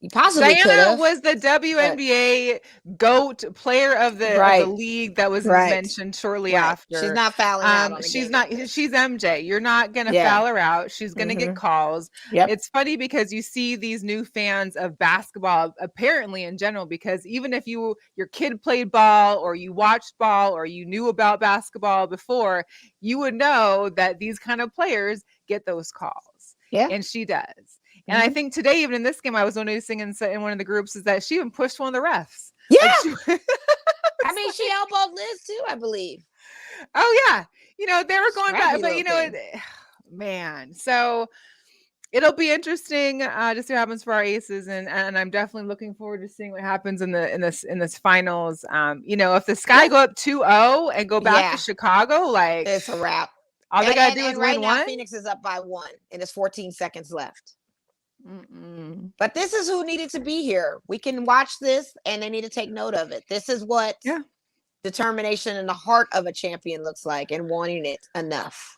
You possibly could Diana have. was the WNBA GOAT player of the Right. league that was Right. mentioned shortly Right. She's after. not fouling out on a She's game not. like this. She's MJ. You're not gonna Yeah. foul her out. She's gonna get calls. Yep. It's funny because you see these new fans of basketball, apparently in general, because even if your kid played ball or you watched ball or you knew about basketball before, you would know that these kind of players get those calls. Yeah. And she does. And I think today, even in this game, I was noticing in one of the groups is that she even pushed one of the refs. Yeah. Like I mean, she elbowed Liz too, I believe. Oh yeah. They were going Scrappy back, but man. So it'll be interesting to see what happens for our aces, and I'm definitely looking forward to seeing what happens in this finals. If the Sky go up 2-0 and go back to Chicago, like it's a wrap. All they gotta do is right win now, one. Phoenix is up by 1, and it's 14 seconds left. Mm-mm. But this is who needed to be here. We can watch this, and they need to take note of it. This is what determination in the heart of a champion looks like, and wanting it enough.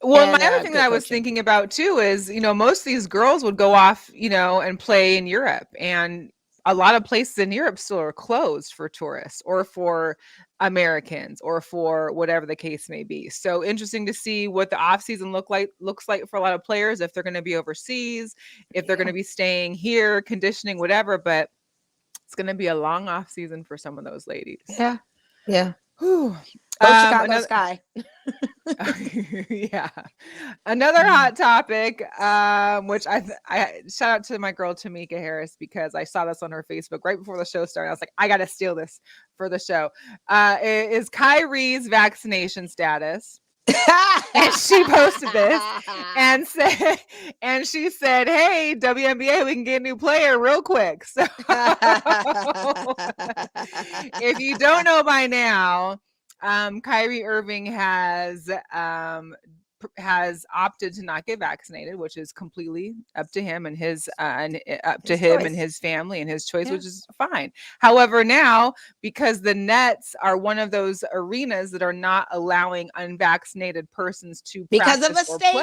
Well, my other thing that I was thinking about too is, most of these girls would go off, and play in Europe, and a lot of places in Europe still are closed for tourists or for Americans or for whatever the case may be. So interesting to see what the off season looks like for a lot of players, if they're going to be overseas, if they're going to be staying here, conditioning, whatever. But it's going to be a long off season for some of those ladies. Yeah. Yeah. Whew. Chicago Sky. Yeah. Another hot topic, which I shout out to my girl Tamika Harris, because I saw this on her Facebook right before the show started. I was like, I gotta steal this for the show. Is Kyrie's vaccination status. And she posted this and she said, hey, WNBA, we can get a new player real quick. So if you don't know by now, Kyrie Irving has opted to not get vaccinated, which is completely up to him and his and his family and his choice, which is fine. However, now, because the Nets are one of those arenas that are not allowing unvaccinated persons to because of a state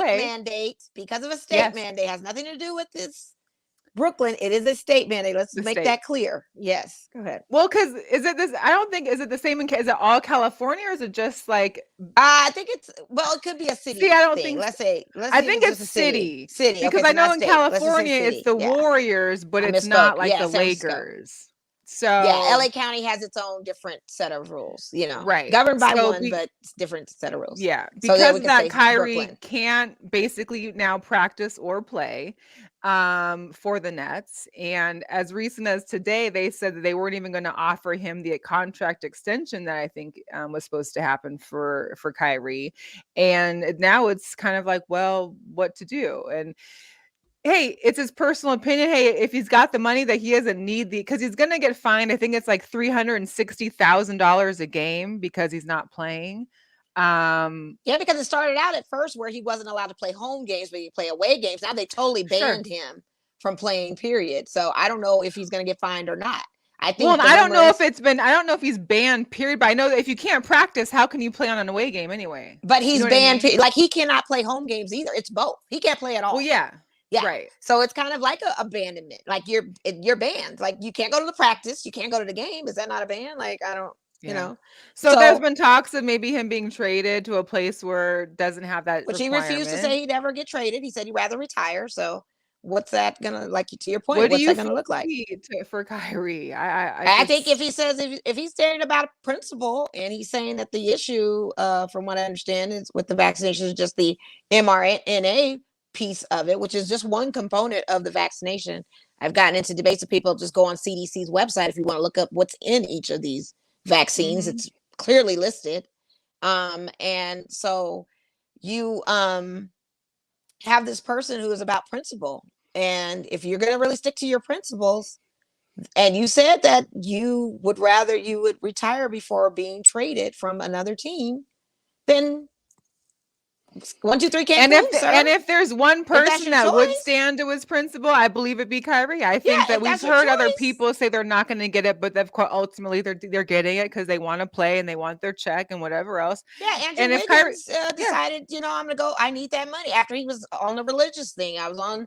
mandate, has nothing to do with this Brooklyn, it is a state mandate. Let's make that clear. Yes, go ahead. Well, because is it the same is it all California, or is it just like I think it could be a city. See, I don't thing. think I think it's city because okay, I know in California it's the Warriors, but it's not like the Lakers. So LA County has its own different set of rules, right, governed by one, but it's different set of rules. Yeah, because of that, Kyrie can't basically now practice or play for the Nets. And as recent as today, they said that they weren't even going to offer him the contract extension that I think was supposed to happen for Kyrie. And now it's kind of like, well, what to do? And hey, it's his personal opinion. Hey, if he's got the money that he doesn't need because he's going to get fined. I think it's like $360,000 a game because he's not playing. Because it started out at first where he wasn't allowed to play home games, but he play away games. Now they totally banned him from playing, period. So I don't know if he's going to get fined or not. I think. Well, I don't know if he's banned, period. But I know that if you can't practice, how can you play on an away game anyway? But he's banned. I mean? Like he cannot play home games either. It's both. He can't play at all. Well, yeah. Yeah. Right. So it's kind of like a abandonment. Like you're banned. Like you can't go to the practice. You can't go to the game. Is that not a ban? Like I don't. So there's been talks of maybe him being traded to a place where it doesn't have that. Which he refused to say he'd ever get traded. He said he'd rather retire. So what's that gonna to your point? What's that gonna look like for Kyrie? I think if he says if he's saying about a principle and he's saying that the issue, from what I understand, is with the vaccination is just the mRNA piece of it, which is just one component of the vaccination. I've gotten into debates with people. Just go on CDC's website if you want to look up what's in each of these vaccines. It's clearly listed. And so you have this person who is about principle. And if you're going to really stick to your principles, and you said that you would retire before being traded from another team, then 1, 2, 3 can't prove, sir. And if there's one person that would choice. stand to his principle, I believe it'd be Kyrie. I think that we've heard other people say they're not going to get it, but ultimately they're getting it because they want to play and they want their check and whatever else. Yeah, Andrew Wiggins decided, I'm going to go. I need that money after he was on the religious thing. I was on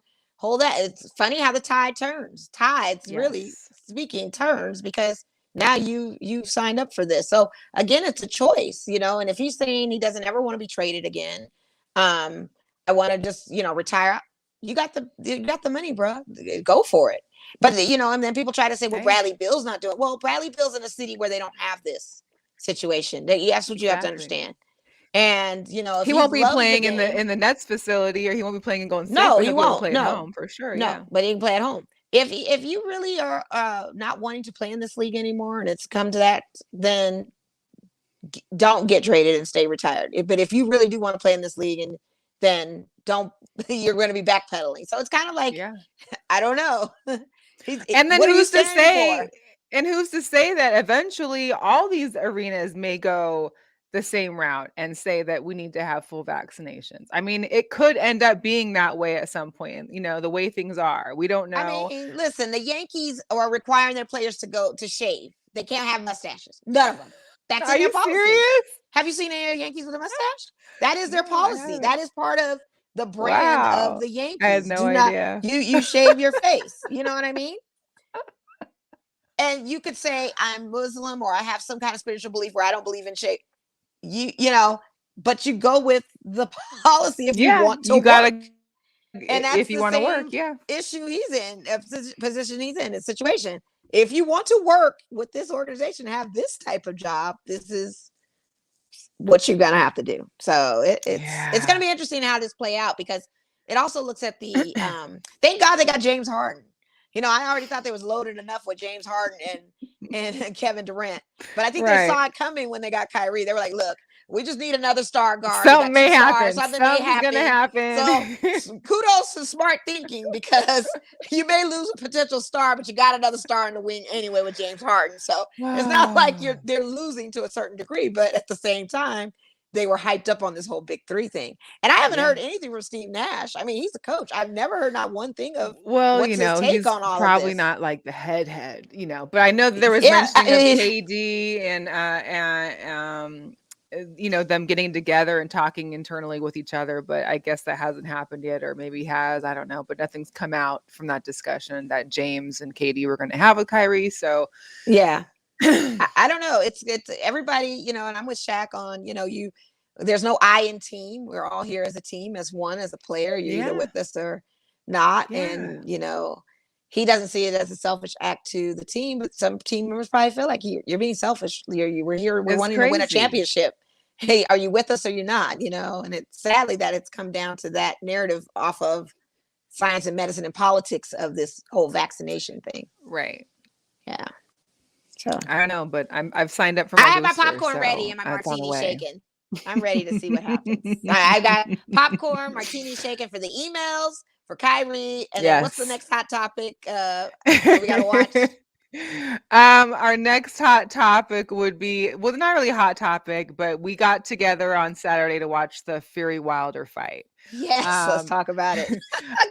that. It's funny how the tide turns. Tides, really speaking, turns because now you signed up for this. So again, it's a choice, and if he's saying he doesn't ever want to be traded again, I want to just, retire. You got the money, bro. Go for it. But and then people try to say, well, Bradley Beal's not doing it. Well, Bradley Beal's in a city where they don't have this situation. That's what you have to understand. And if he won't be playing in the Nets facility, or he won't be playing in Golden State. No, he won't. Play at home for sure. No, but he can play at home. If you really are not wanting to play in this league anymore, and it's come to that, then don't get traded and stay retired. But if you really do want to play in this league, and then don't, you're going to be backpedaling. So it's kind of like, I don't know. And then who's to say? And who's to say that eventually all these arenas may go the same route and say that we need to have full vaccinations? I mean, it could end up being that way at some point, the way things are. We don't know. I mean, listen, the Yankees are requiring their players to shave. They can't have mustaches. None of them. That's in their policy. Serious? Have you seen any Yankees with a mustache? That is their policy. That is part of the brand of the Yankees. I had no idea. You shave your face. You know what I mean? And you could say I'm Muslim or I have some kind of spiritual belief where I don't believe in shave. But you go with the policy if you want to work. And that's if you want to work, issue he's in, position he's in, a situation. If you want to work with this organization, have this type of job, this is what you're gonna have to do. So it's gonna be interesting how this play out, because it also looks at the thank God they got James Harden. I already thought they was loaded enough with James Harden and Kevin Durant, but I think they saw it coming when they got Kyrie. They were like, look, we just need another star guard. Something may happen. Something's going to happen. So kudos to smart thinking, because you may lose a potential star, but you got another star in the wing anyway with James Harden. So it's not like they're losing to a certain degree, but at the same time, they were hyped up on this whole big three thing. And I haven't heard anything from Steve Nash. I mean, he's a coach. I've never heard not one thing of what's his take he's on all probably of this. not like the head, but I know that there was mentioning of KD and them getting together and talking internally with each other, but I guess that hasn't happened yet, or maybe has, I don't know, but nothing's come out from that discussion that James and KD were going to have with Kyrie. So I don't know. It's everybody, and I'm with Shaq on, there's no I in team. We're all here as a team, as one, as a player. You're either with us or not. And, he doesn't see it as a selfish act to the team, but some team members probably feel like you're being selfish. We're here. We're wanting to win a championship. Hey, are you with us or you're not? And it's sadly that it's come down to that narrative off of science and medicine and politics of this whole vaccination thing. Right. Yeah. So I don't know, but I've signed up for my I have booster, my popcorn ready and my martini shaking. I'm ready to see what happens. I got popcorn, martini shaking for the emails, for Kyrie, and then what's the next hot topic we gotta watch? Our next hot topic would be, well, not really a hot topic, but we got together on Saturday to watch the Fury Wilder fight. Yes, let's talk about it.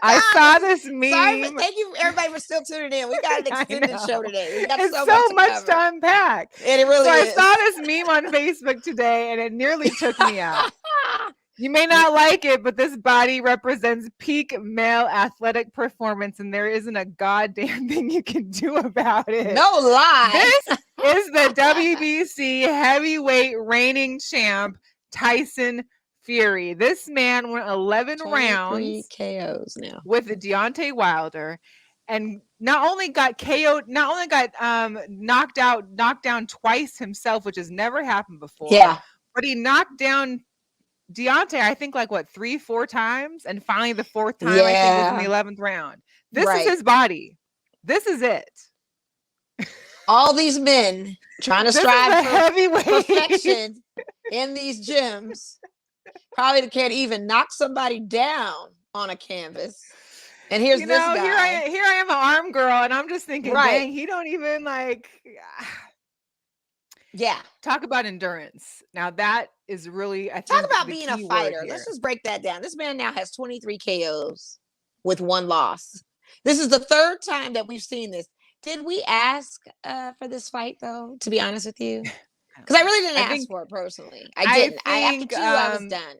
I saw this meme. Sorry, thank you everybody for still tuning in. We got an extended show today. We got so much to unpack. And it really is. I saw this meme on Facebook today, and it nearly took me out. You may not like it, but this body represents peak male athletic performance, and there isn't a goddamn thing you can do about it. No lie. This is the WBC heavyweight reigning champ, Tyson Fury. This man went 11 rounds KOs now with the Deontay Wilder, and not only got KO'd, knocked down twice himself, which has never happened before. Yeah, but he knocked down Deontay, I think 3-4 times, and finally the fourth time, I think, was in the 11th round. This is his body. This is it. All these men trying to strive for heavyweight perfection in these gyms probably can't even knock somebody down on a canvas. And here's this guy. Here I am, an arm girl, and I'm just thinking, dang, he don't even talk about endurance. Now that is really, I Talk think, about the being a key word fighter. here. Let's just break that down. This man now has 23 KOs with 1 loss. This is the 3rd time that we've seen this. Did we ask for this fight, though, to be honest with you? Because I really didn't ask for it personally. I didn't. After 2, I was done.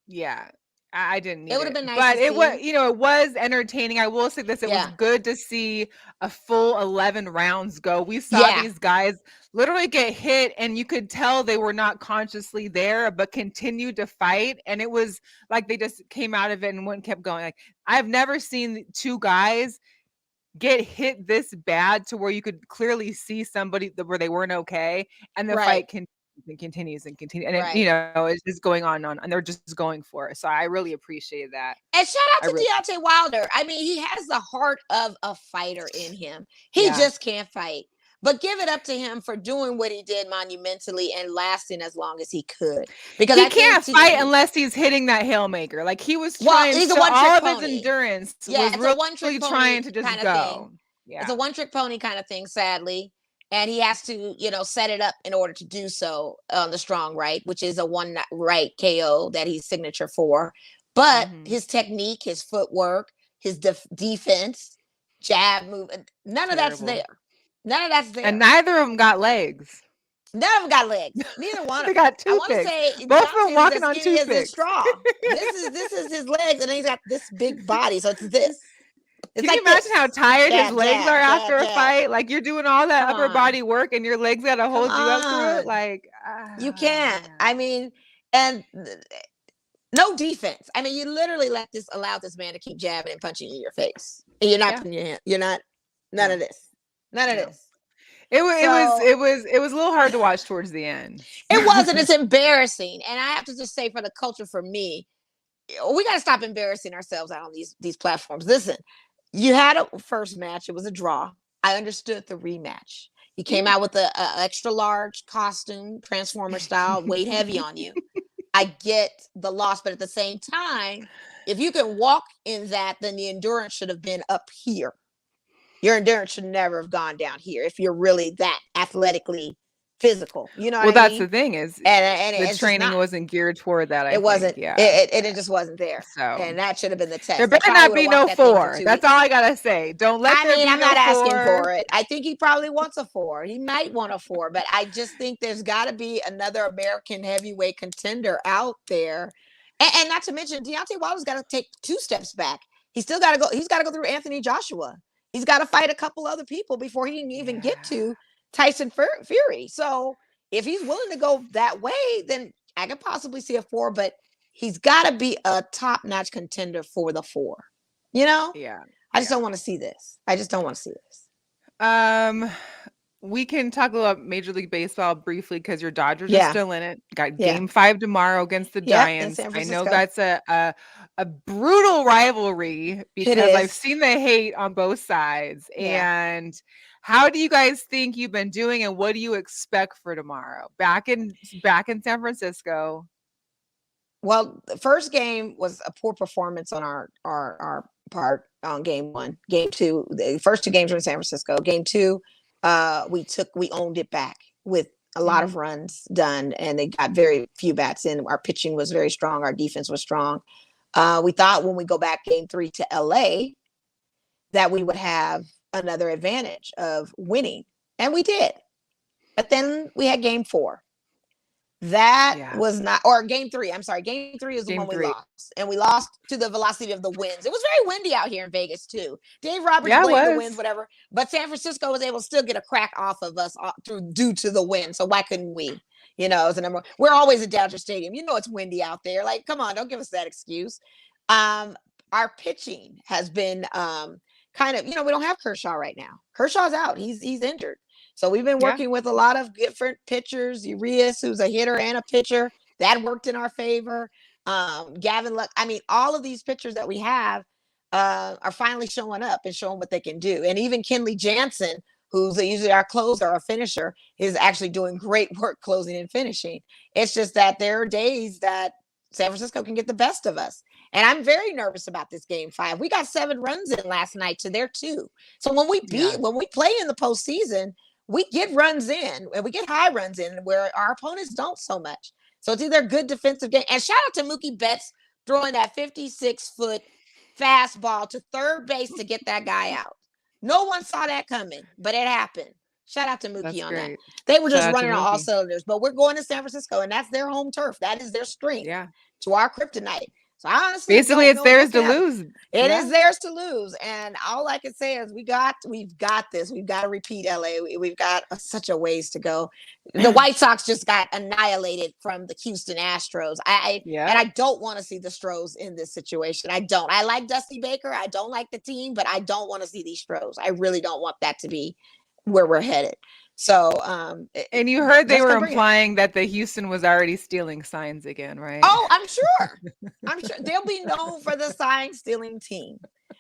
Yeah, I didn't need It would have been nice but to it was, see. it was entertaining. I will say this: it was good to see a full 11 rounds go. We saw these guys literally get hit, and you could tell they were not consciously there, but continued to fight. And it was like they just came out of it and kept going. Like, I've never seen 2 guys get hit this bad to where you could clearly see somebody where they weren't okay, and the fight continues and it, it's just going on and they're just going for it. So I really appreciate that. And shout out to Deontay Wilder. I mean, he has the heart of a fighter in him. He just can't fight. But give it up to him for doing what he did monumentally and lasting as long as he could. Because he can't fight unless he's hitting that Hailmaker. Like, he was trying he's all of his endurance was really trying to just go. Yeah. It's a one-trick pony kind of thing, sadly. And he has to, set it up in order to do so on the strong right, which is a 1 right KO that he's signature for. But his technique, his footwork, his defense, jab move, none of that's there. None of that's there. And neither of them got legs. None of them got legs. Neither one of them. They got toothpicks. I want to say both of them walking on toothpicks. As straw. This is his legs, and then he's got this big body. So it's this. Can you imagine how tired his legs are after a fight? Like, you're doing all that upper body work, and your legs got to hold you up through it. Like, you can't. I mean, and no defense. I mean, you literally allow this man to keep jabbing and punching you in your face, and you're not putting your hand. You're not. None of this. None of this. It was a little hard to watch towards the end. It was, and it's embarrassing. And I have to just say, for the culture, for me, we got to stop embarrassing ourselves out on these platforms. Listen, you had a first match. It was a draw. I understood the rematch. You came out with a extra large costume, Transformer style, weighed heavy on you. I get the loss, but at the same time, if you can walk in that, then the endurance should have been up here. Your endurance should never have gone down here if you're really that athletically physical. You know what I mean? Well, that's the thing is, and the training wasn't geared toward that. It wasn't. Yeah, it just wasn't there. So, and that should have been the test. There better not be no 4. That's all I gotta say. Don't let. I'm not asking for it. I think he probably wants a 4. He might want a 4, but I just think there's got to be another American heavyweight contender out there, and not to mention Deontay Wilder's got to take 2 steps back. He's still got to go. He's got to go through Anthony Joshua. He's got to fight a couple other people before he can even get to Tyson Fury. So if he's willing to go that way, then I could possibly see a 4, but he's got to be a top-notch contender for the 4. Yeah. I just don't want to see this. I just don't want to see this. We can talk about Major League Baseball briefly because your Dodgers are still in it. Got Game 5 tomorrow against the Giants. I know that's a brutal rivalry because I've seen the hate on both sides. Yeah. And how do you guys think you've been doing, and what do you expect for tomorrow? Back in San Francisco. Well, the first game was a poor performance on our part on Game 1. Game 2, the first 2 games were in San Francisco. Game 2. We owned it back with a lot of runs done, and they got very few bats in. Our pitching was very strong. Our defense was strong. We thought when we go back Game 3 to LA that we would have another advantage of winning, and we did. But then we had Game 4. That was not, or Game 3. I'm sorry. Game 3 is the one we lost, and we lost to the velocity of the winds. It was very windy out here in Vegas too. Dave Roberts blamed the winds, whatever. But San Francisco was able to still get a crack off of us due to the wind. So why couldn't we? As a number. We're always at Dodger Stadium. It's windy out there. Like, come on, don't give us that excuse. Our pitching has been kind of, we don't have Kershaw right now. Kershaw's out. He's injured. So we've been working with a lot of different pitchers. Urias, who's a hitter and a pitcher, that worked in our favor. Gavin Luck. I mean, all of these pitchers that we have are finally showing up and showing what they can do. And even Kenley Jansen, who's usually our closer or finisher, is actually doing great work closing and finishing. It's just that there are days that San Francisco can get the best of us. And I'm very nervous about this Game 5. We got 7 runs in last night to their 2. So when we play in the postseason, we get runs in, and we get high runs in where our opponents don't so much. So it's either a good defensive game. And shout out to Mookie Betts throwing that 56-foot fastball to third base to get that guy out. No one saw that coming, but it happened. Shout out to Mookie on that. They were just running on all cylinders, but we're going to San Francisco, and that's their home turf. That is their strength to our kryptonite. So I honestly basically it's theirs to lose. It is theirs to lose. And all I can say is we've got this. We've got to repeat LA. We've got such a ways to go. The White Sox just got annihilated from the Houston Astros. And I don't want to see the Stros in this situation. I don't. I like Dusty Baker. I don't like the team, but I don't want to see these Stros. I really don't want that to be where we're headed. So, and you heard they were implying that the Houston was already stealing signs again, right? Oh, I'm sure they'll be known for the sign stealing team.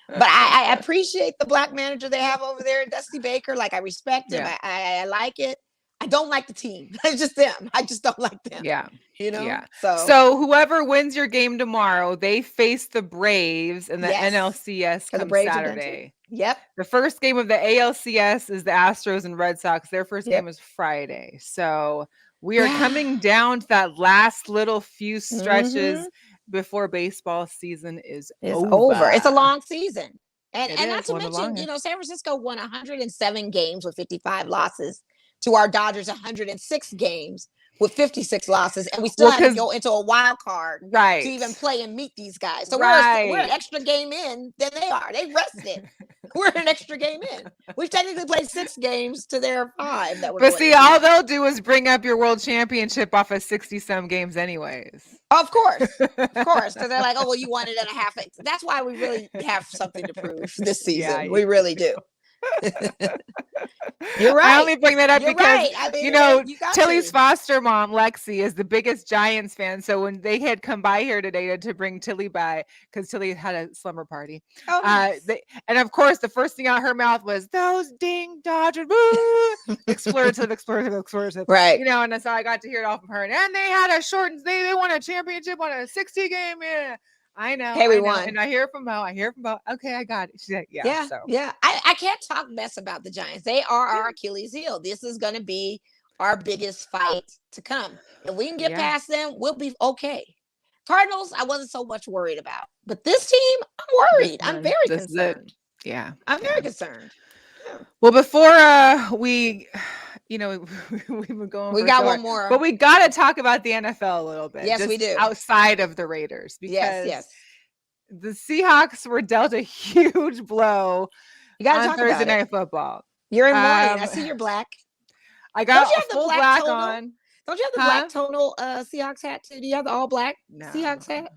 But I appreciate the black manager they have over there, Dusty Baker. Like, I respect him. I like it. I don't like the team. It's just them. I just don't like them. Yeah. You know? Yeah. So whoever wins your game tomorrow, they face the Braves in the NLCS come Saturday. Yep. The first game of the ALCS is the Astros and Red Sox. Their first game is Friday. So we are coming down to that last little few stretches before baseball season is over. It's a long season. And not to mention, San Francisco won 107 games with 55 losses to our Dodgers 106 games with 56 losses, and we still had to go into a wild card to even play and meet these guys. So we're an extra game in than they are. They rested. We're an extra game in. We've technically played 6 games to their 5 that we're But see, all they'll do is bring up your world championship off of 60-some games anyways. Of course. Because they're like, oh, well, you won it at a half. That's why we really have something to prove this season. Yeah, we really do. You're right. I only bring that up because Tilly's foster mom Lexi is the biggest Giants fan. So when they had come by here today to bring Tilly by, because Tilly had a slumber party, nice. And of course the first thing out her mouth was those ding Dodgers, explorative, right? And so I got to hear it all from her. And they had a short. They won a championship on a 60 game. Yeah. I know. Hey, we won. And I hear from Mo. Okay, I got it. She said, yeah. I can't talk mess about the Giants. They are our Achilles heel. This is going to be our biggest fight to come. If we can get past them, we'll be okay. Cardinals, I wasn't so much worried about. But this team, I'm worried. I'm very concerned. Yeah. I'm very concerned. Well, before we've been going. We got one more, but we got to talk about the NFL a little bit. Yes, we do. Outside of the Raiders, because the Seahawks were dealt a huge blow on Thursday Night Football. You're in mourning. I see you're black. I got a full black on. Don't you have the black tonal Seahawks hat too? Do you have the all black Seahawks hat?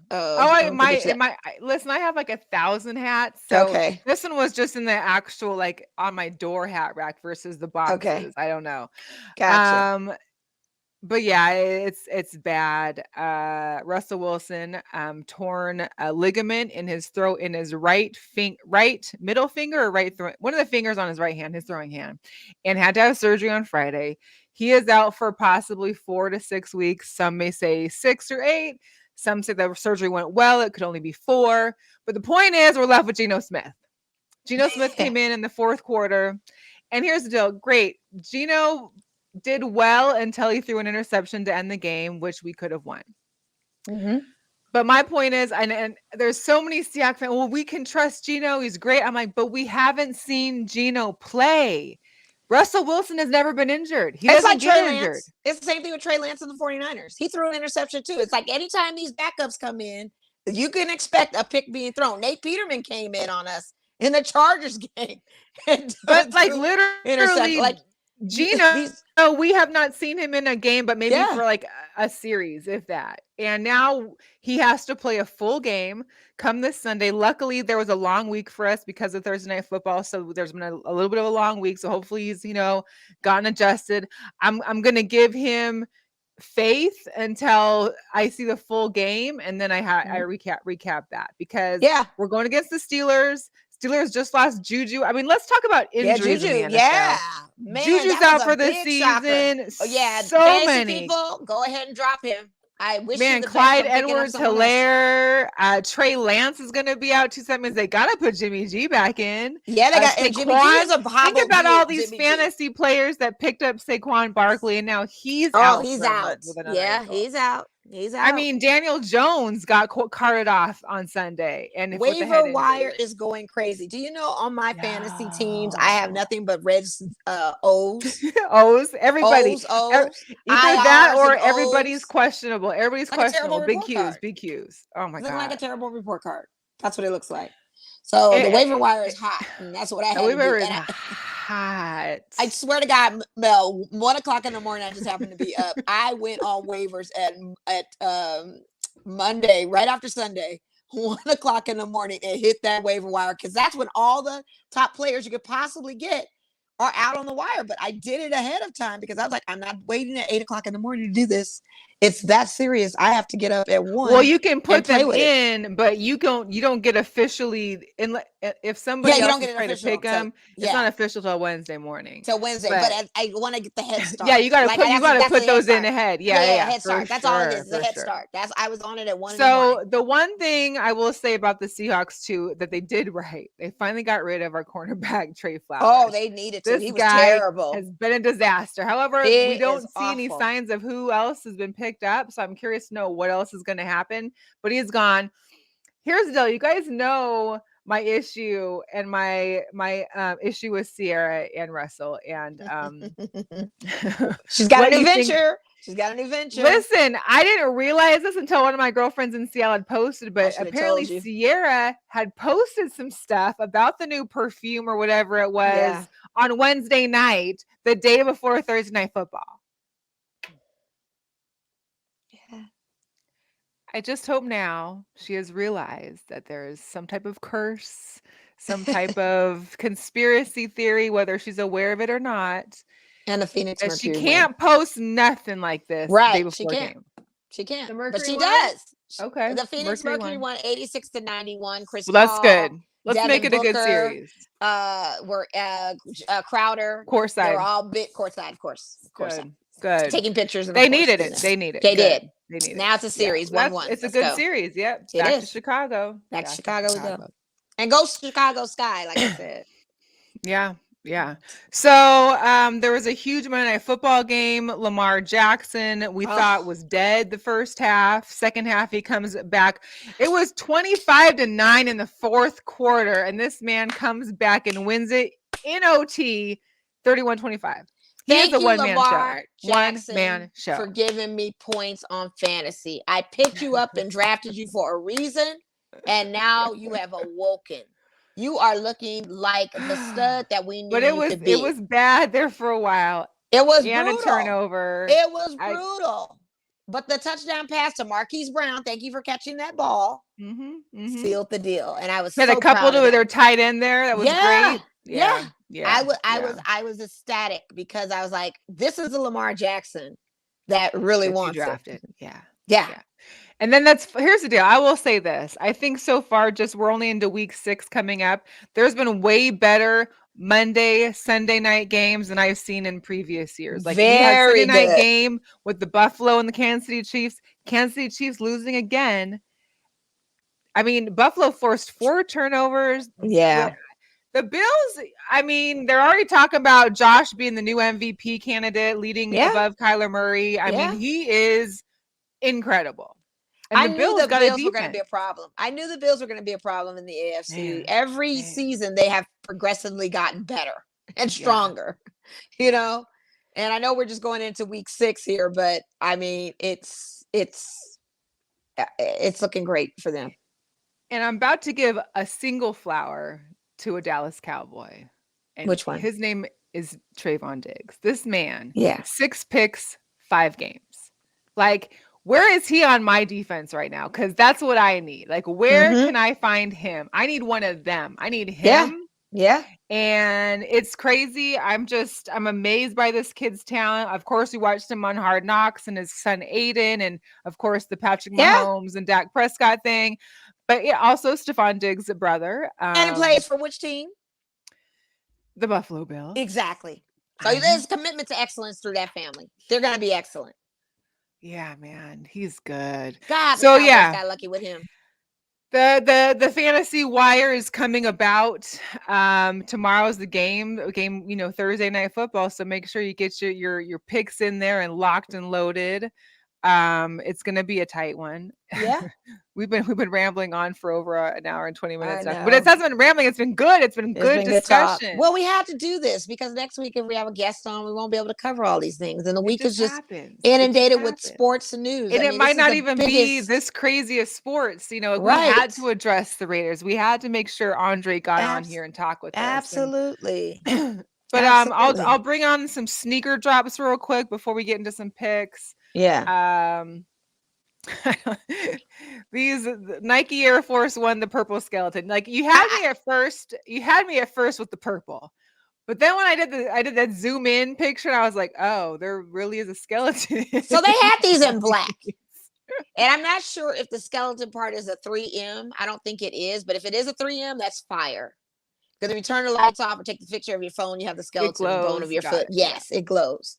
Listen, I have like 1,000 hats. So this one was just in the actual, like, on my door hat rack versus the boxes. Okay. I don't know. Gotcha. But yeah, it's bad. Russell Wilson torn a ligament in his throat, in his right middle finger or right throw, one of the fingers on his right hand, his throwing hand, and had to have surgery on Friday. He is out for possibly 4 to 6 weeks. Some may say 6 or 8. Some say the surgery went well. It could only be 4. But the point is, we're left with Geno Smith. Geno Smith came in the fourth quarter. And here's the deal. Great. Geno did well until he threw an interception to end the game, which we could have won. Mm-hmm. But my point is, and there's so many Seahawks fans, well, we can trust Geno. He's great. I'm like, but we haven't seen Geno play. Russell Wilson has never been injured. It's like Trey Lance. It's the same thing with Trey Lance and the 49ers. He threw an interception too. It's like anytime these backups come in, you can expect a pick being thrown. Nate Peterman came in on us in the Chargers game. But like literally, like Geno, we have not seen him in a game, but maybe for like a series, if that. And now he has to play a full game come this Sunday. Luckily, there was a long week for us because of Thursday Night Football, so there's been a little bit of a long week. So hopefully he's gotten adjusted. I'm gonna give him faith until I see the full game, and then I recap that, because we're going against the Steelers. Steelers just lost Juju. I mean, let's talk about injuries. Juju. In the NFL. Man, Juju's out for the season. Oh yeah, so many people. Go ahead and drop him. I wish. Man, Clyde Edwards-Helaire, Trey Lance is going to be out 2 seconds. They got to put Jimmy G back in. Yeah, they got Jimmy G is a hobble. Think about all these fantasy players that picked up Saquon Barkley, and now he's out. He's out. Yeah, he's out. He's out. I mean, Daniel Jones got carted off on Sunday, and with the head waiver wire injury. is going crazy. Do you know on my fantasy teams, I have No. nothing but Reds, O's, O's, everybody. O's, Either that IRs, or and everybody's O's. questionable. Everybody's Like a terrible questionable. Big report Q's, card. big Q's. Oh my It's looking like a God. terrible report card. That's what it looks like. So the waiver wire is hot, and that's what I had The to do. waiver is And hot. I swear to God, Mel, 1:00 in the morning, I just happened to be up. I went on waivers at Monday, right after Sunday, 1:00 in the morning, and hit that waiver wire because that's when all the top players you could possibly get are out on the wire. But I did it ahead of time because I was like, I'm not waiting at 8:00 in the morning to do this. It's that serious. I have to get up at 1. Well, you can put them with in, but you don't get officially if somebody you else don't get is it trying to official pick them. till- It's not official till Wednesday morning. till Wednesday. But I want to get the head start. Yeah, you got to That's put the those head in start. ahead. Yeah, Yeah, head start. That's all it is. The head start. I was on it at 1 in the morning. So the one thing I will say about the Seahawks too that they did right, they finally got rid of our cornerback Trey Flowers. Oh, they needed to. This He was guy terrible. has been a disaster. However, He we don't is see any awful. signs of who else has been picked up. So I'm curious to know what else is going to happen. But he's gone. Here's the deal. You guys know my issue and my issue with Sierra and Russell. And she's got a new venture. She's got a new venture. Listen, I didn't realize this until one of my girlfriends in Seattle had posted, but apparently Sierra had posted some stuff about the new perfume or whatever it was on Wednesday night, the day before Thursday Night Football. Yeah. I just hope now she has realized that there is some type of curse, some type of conspiracy theory, whether she's aware of it or not. And the Phoenix Mercury. She can't post nothing like this right. the day before game. She can't. The Mercury but she won? Does. Okay. The Phoenix Mercury won 86-91. Chris Well, that's Paul, good. Let's Devin make it Booker, a good series. We're Crowder. Courtside. They were all bit courtside, of course. Good. Taking pictures. They needed it. They needed it. They did. They needed now it's a series. 1-1. It's a good series. Yep. Back to Chicago. Back to Chicago we go. And go Chicago Sky, like I said. Yeah. So there was a huge Monday Night Football game. Lamar Jackson, we thought was dead the first half. Second half, he comes back. It was 25-9 in the fourth quarter, and this man comes back and wins it in OT, 31-25. Thank you, Lamar Jackson, one-man show for giving me points on fantasy. I picked you up and drafted you for a reason, and now you have awoken. You are looking like the stud that we knew you could be. It was bad there for a while. It was brutal. A turnover. It was brutal. But the touchdown pass to Marquise Brown, thank you for catching that ball, sealed the deal. And I was had so a couple proud to their tight end there. That was great. Yeah. I was ecstatic because I was like, this is the Lamar Jackson that really wants drafted. It. Yeah. And then here's the deal. I will say this. I think so far, we're only into week 6 coming up. There's been way better Monday, Sunday night games than I've seen in previous years. Like we had Sunday night game with the Buffalo and the Kansas City Chiefs. Kansas City Chiefs losing again. I mean, Buffalo forced 4 turnovers. Yeah. The Bills, I mean, they're already talking about Josh being the new MVP candidate, leading above Kyler Murray. I mean, he is incredible. And I knew the Bills were going to be a problem. I knew the Bills were going to be a problem in the AFC. Every season, they have progressively gotten better and stronger, And I know we're just going into week 6 here, but I mean, it's looking great for them. And I'm about to give a single flower to a Dallas Cowboy. And which one? His name is Trayvon Diggs. This man, 6 picks, 5 games. Like, where is he on my defense right now? Because that's what I need. Like, where can I find him? I need one of them. I need him. Yeah. And it's crazy. I'm amazed by this kid's talent. Of course, we watched him on Hard Knocks and his son Aiden, and of course the Patrick Mahomes and Dak Prescott thing. But also Stephon Diggs' brother. And he plays for which team? The Buffalo Bills. Exactly. So there's commitment to excellence through that family. They're going to be excellent. Yeah, man, he's good. God, so got lucky with him. The fantasy wire is coming about. Tomorrow's the game, Thursday Night Football. So make sure you get your picks in there and locked and loaded. It's gonna be a tight one. Yeah. We've been rambling on for over an hour and 20 minutes I now. But it know. hasn't been rambling, it's been good. It's been It's good been good talk. discussion. Well, we have to do this because next week, if we have a guest on, we won't be able to cover all these things. And the It week is just happens. inundated with happens. sports and news. And I it mean, might this is not the even be biggest. this crazy of sports. You know, we Right. had to address the Raiders. We had to make sure Andre got on here and talk with us. Absolutely. But Absolutely. I'll bring on some sneaker drops real quick before we get into some picks. Yeah. These Nike Air Force One, the purple skeleton. Like you had me at first with the purple. But then when I did that zoom in picture, and I was like, oh, there really is a skeleton. So they had these in black. And I'm not sure if the skeleton part is a 3M. I don't think it is, but if it is a 3M, that's fire. Because if you turn the lights off or take the picture of your phone, you have the skeleton bone of your foot. Yes, it glows.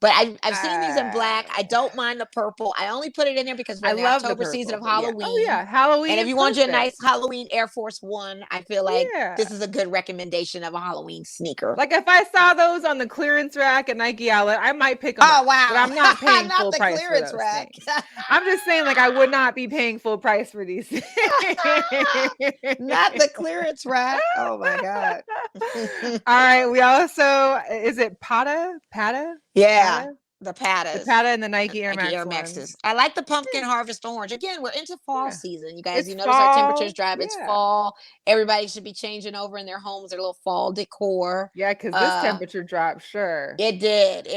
But I've seen these in black. I don't mind the purple. I only put it in there because we're in the October season of Halloween. Oh yeah, Halloween. And if you want your nice Halloween Air Force One, I feel like this is a good recommendation of a Halloween sneaker. Like if I saw those on the clearance rack at Nike Outlet, I might pick them up. Oh wow! But I'm not paying not full the price clearance for those rack. things. I'm just saying, like I would not be paying full price for these. Not the clearance rack. Oh my god! All right, we also is it Pata? Yeah. Pata? The Patas. The Pata and the Nike Air Maxes. I like the pumpkin harvest orange. Again, we're into fall season. You guys, It's you notice fall. our temperatures drop. It's fall. Everybody should be changing over in their homes, their little fall decor. Yeah, because this temperature drop, sure. It did.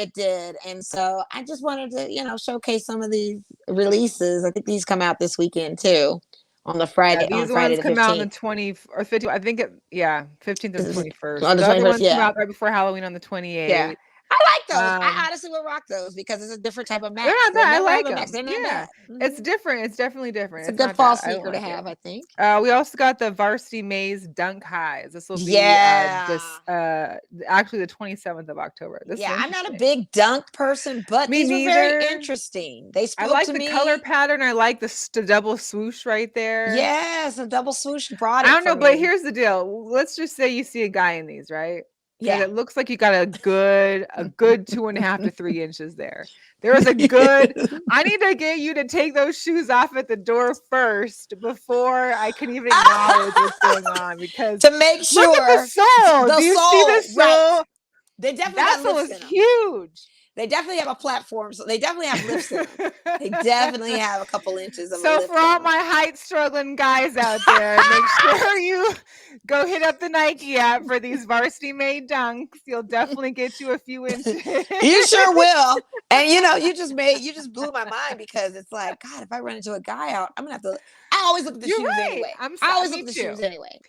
And so I just wanted to, showcase some of these releases. I think these come out this weekend too. On the Friday. Yeah, these ones come out on the 20th or 50th. I think 15th or 21st. On the 21st, other ones come out right before Halloween on the 28th. Yeah. I like those. I honestly will rock those because it's a different type of max. They're not bad. I like them. They're not bad. It's different. It's definitely different. It's a good fall sneaker to have, I think. We also got the Varsity Maze Dunk Highs. This will be actually the 27th of October. I'm not a big dunk person, but these were very interesting. They spoke to me. I like the color pattern. I like the double swoosh right there. Yes, a double swoosh brought it. I don't know, but here's the deal. Let's just say you see a guy in these, right? Yeah, it looks like you got a good 2.5 to 3 inches there. There is a good. I need to get you to take those shoes off at the door first before I can even acknowledge what's going on. Because to make sure, look at the sole. Do you see the sole? Right. They definitely that sole is huge. They definitely have a platform, so they definitely have lifts in them. They definitely have a couple inches of. So for all my height struggling guys out there, make sure you go hit up the Nike app for these Varsity Made dunks. You'll definitely get you a few inches. You sure will. And you just blew my mind because it's like, God, if I run into a guy out, I'm gonna have to. I always look at the shoes anyway. I always look at the shoes anyway.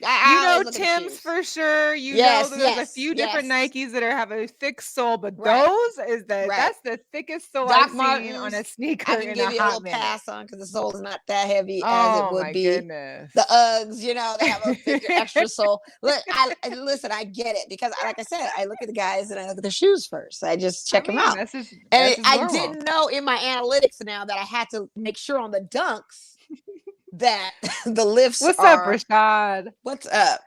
Tim's for sure. There's a few different Nikes that have a thick sole, but that's the thickest sole I've seen on a sneaker. I can give you a little pass on because the sole is not that heavy as it would be. Goodness. The Uggs, they have a bigger extra sole. Look, listen, I get it because, like I said, I look at the guys and I look at their shoes first. I just check them out. I didn't know in my analytics now that I had to make sure on the dunks that the lifts. What's up, Rashad? What's up?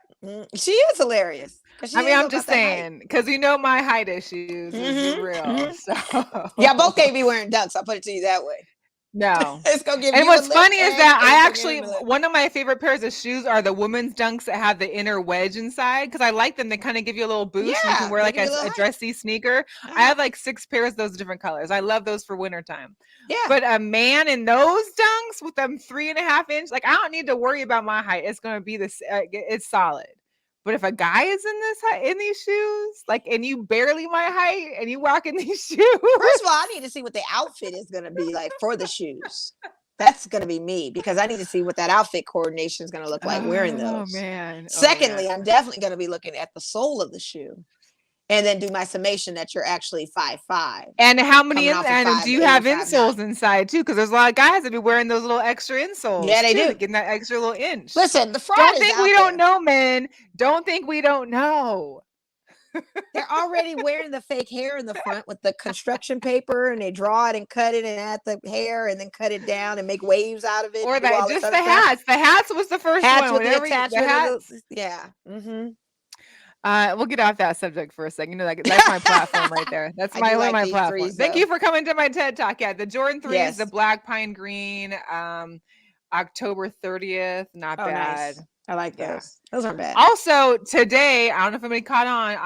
She is hilarious. I'm just saying because my height issues is real. So both can't be wearing dunks. I'll put it to you that way. No, it's gonna give. And what's funny is that I actually one of my favorite pairs of shoes are the women's dunks that have the inner wedge inside because I like them. They kind of give you a little boost. And you can wear like a dressy sneaker. I have like 6 pairs of those different colors. I love those for wintertime. Yeah, but a man in those dunks with them 3.5 inch, like I don't need to worry about my height. It's gonna be this. It's solid. But if a guy is in these shoes, like, and you barely my height, and you walk in these shoes, first of all, I need to see what the outfit is going to be like for the shoes. That's going to be me because I need to see what that outfit coordination is going to look like wearing those. Oh man! Secondly, I'm definitely going to be looking at the sole of the shoe, and then do my summation that you're actually 5'5". And how many? And do you have insoles inside too? Because there's a lot of guys that be wearing those little extra insoles. Yeah, they do. Getting that extra little inch. Listen, the fraud don't think we don't know, men. Don't think we don't know. They're already wearing the fake hair in the front with the construction paper, and they draw it and cut it and add the hair and then cut it down and make waves out of it. Or that just the hats. The hats was the first one. With the attachment. Yeah. Mm-hmm. We'll get off that subject for a second. You know, that's my platform right there. That's I do like my these platform. threes, Thank though. you for coming to my TED Talk. Yeah, the Jordan 3s, Yes. the black pine green, October 30th. Not Oh, bad. nice. I like Yeah. those. Those aren't bad. Also, today, I don't know if anybody caught on.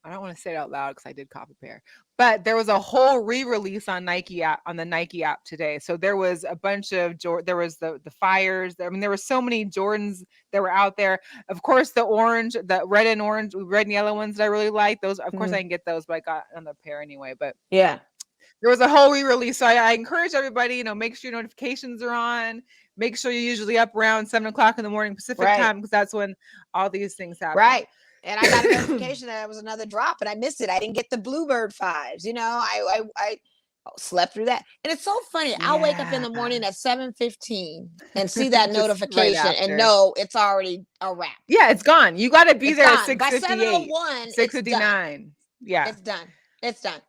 I don't want to say it out loud because I did cop a pair, but there was a whole re-release on the Nike app today. So there was a bunch of there was the fires. I mean, there were so many Jordans that were out there. Of course, the red and yellow ones that I really like. Those, of course, I can get those, but I got another pair anyway. But yeah, there was a whole re-release. So I encourage everybody, make sure your notifications are on. Make sure you're usually up around 7:00 in the morning Pacific time, because that's when all these things happen. Right. And I got a notification that it was another drop, and I missed it. I didn't get the Bluebird 5s. I slept through that. And it's so funny. Yeah. I'll wake up in the morning at 7:15 and see that notification and know it's already a wrap. Yeah, it's gone. You got to be there at 6:58. By 7:01, 6:59. Yeah. It's done. It's done.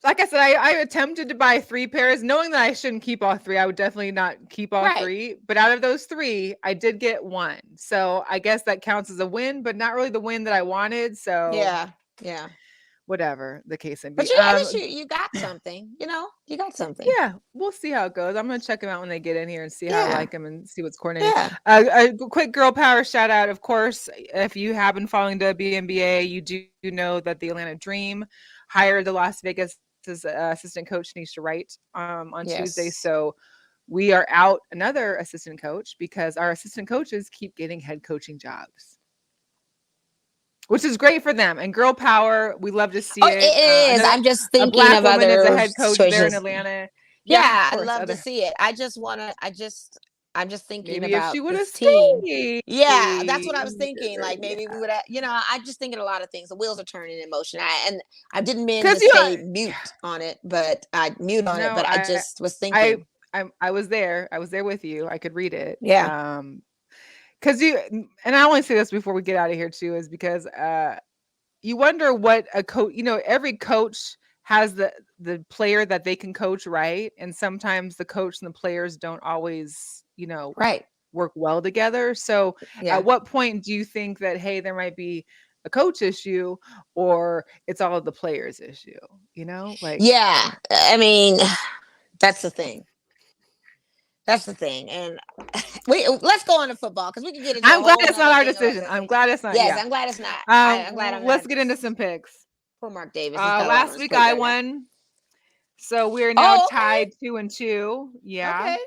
Like I said, I attempted to buy 3 pairs, knowing that I shouldn't keep all 3. I would definitely not keep all 3. But out of those 3, I did get 1. So I guess that counts as a win, but not really the win that I wanted. So yeah. Whatever the case may be. But at least you got something. You got something. Yeah, we'll see how it goes. I'm gonna check them out when they get in here and see how I like them and see what's coordinated. Yeah. A quick girl power shout out. Of course, if you have been following WNBA, you do know that the Atlanta Dream hired the Las Vegas assistant coach Nisha Wright on Tuesday. So we are out another assistant coach because our assistant coaches keep getting head coaching jobs, which is great for them. And girl power, we love to see it. It is. I'm just thinking a black of woman other as a head coach choices. there in Atlanta. Yeah, I'd love to see it. I'm just thinking maybe about if she would have team. stayed. Yeah, that's what I was thinking. Like maybe we would have, I'm just thinking a lot of things. The wheels are turning in motion. I didn't mean to say mute on it, but I just was thinking. I was there. I was there with you. I could read it. Yeah. Because and I only say this before we get out of here too, is because you wonder what a coach, every coach has the player that they can coach, right? And sometimes the coach and the players don't always, work well together. So at what point do you think that, hey, there might be a coach issue or it's all of the players issue, Yeah. I mean, that's the thing. And let's go on to football because we can get into I'm glad it's not our decision. I'm glad it's not. Yes, I'm glad it's not. I'm glad I'm let's not. get into some picks. Poor Mark Davis. Last week I won. So we're now tied 2-2. Yeah. Okay.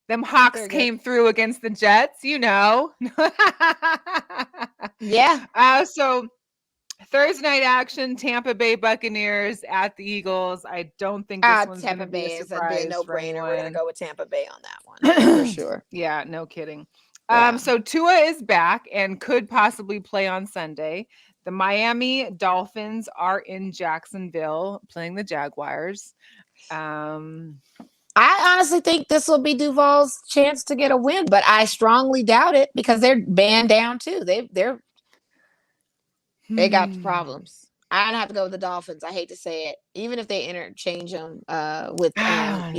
Them Hawks came through against the Jets, Yeah. So Thursday night action, Tampa Bay Buccaneers at the Eagles. I don't think this one's going to be a surprise. Is a no-brainer. We're going to go with Tampa Bay on that one for sure. Yeah, no kidding. Yeah. So Tua is back and could possibly play on Sunday. The Miami Dolphins are in Jacksonville playing the Jaguars. I honestly think this will be Duval's chance to get a win, but I strongly doubt it because they're banned down too. They got problems. I don't have to go with the Dolphins. I hate to say it, even if they interchange them with and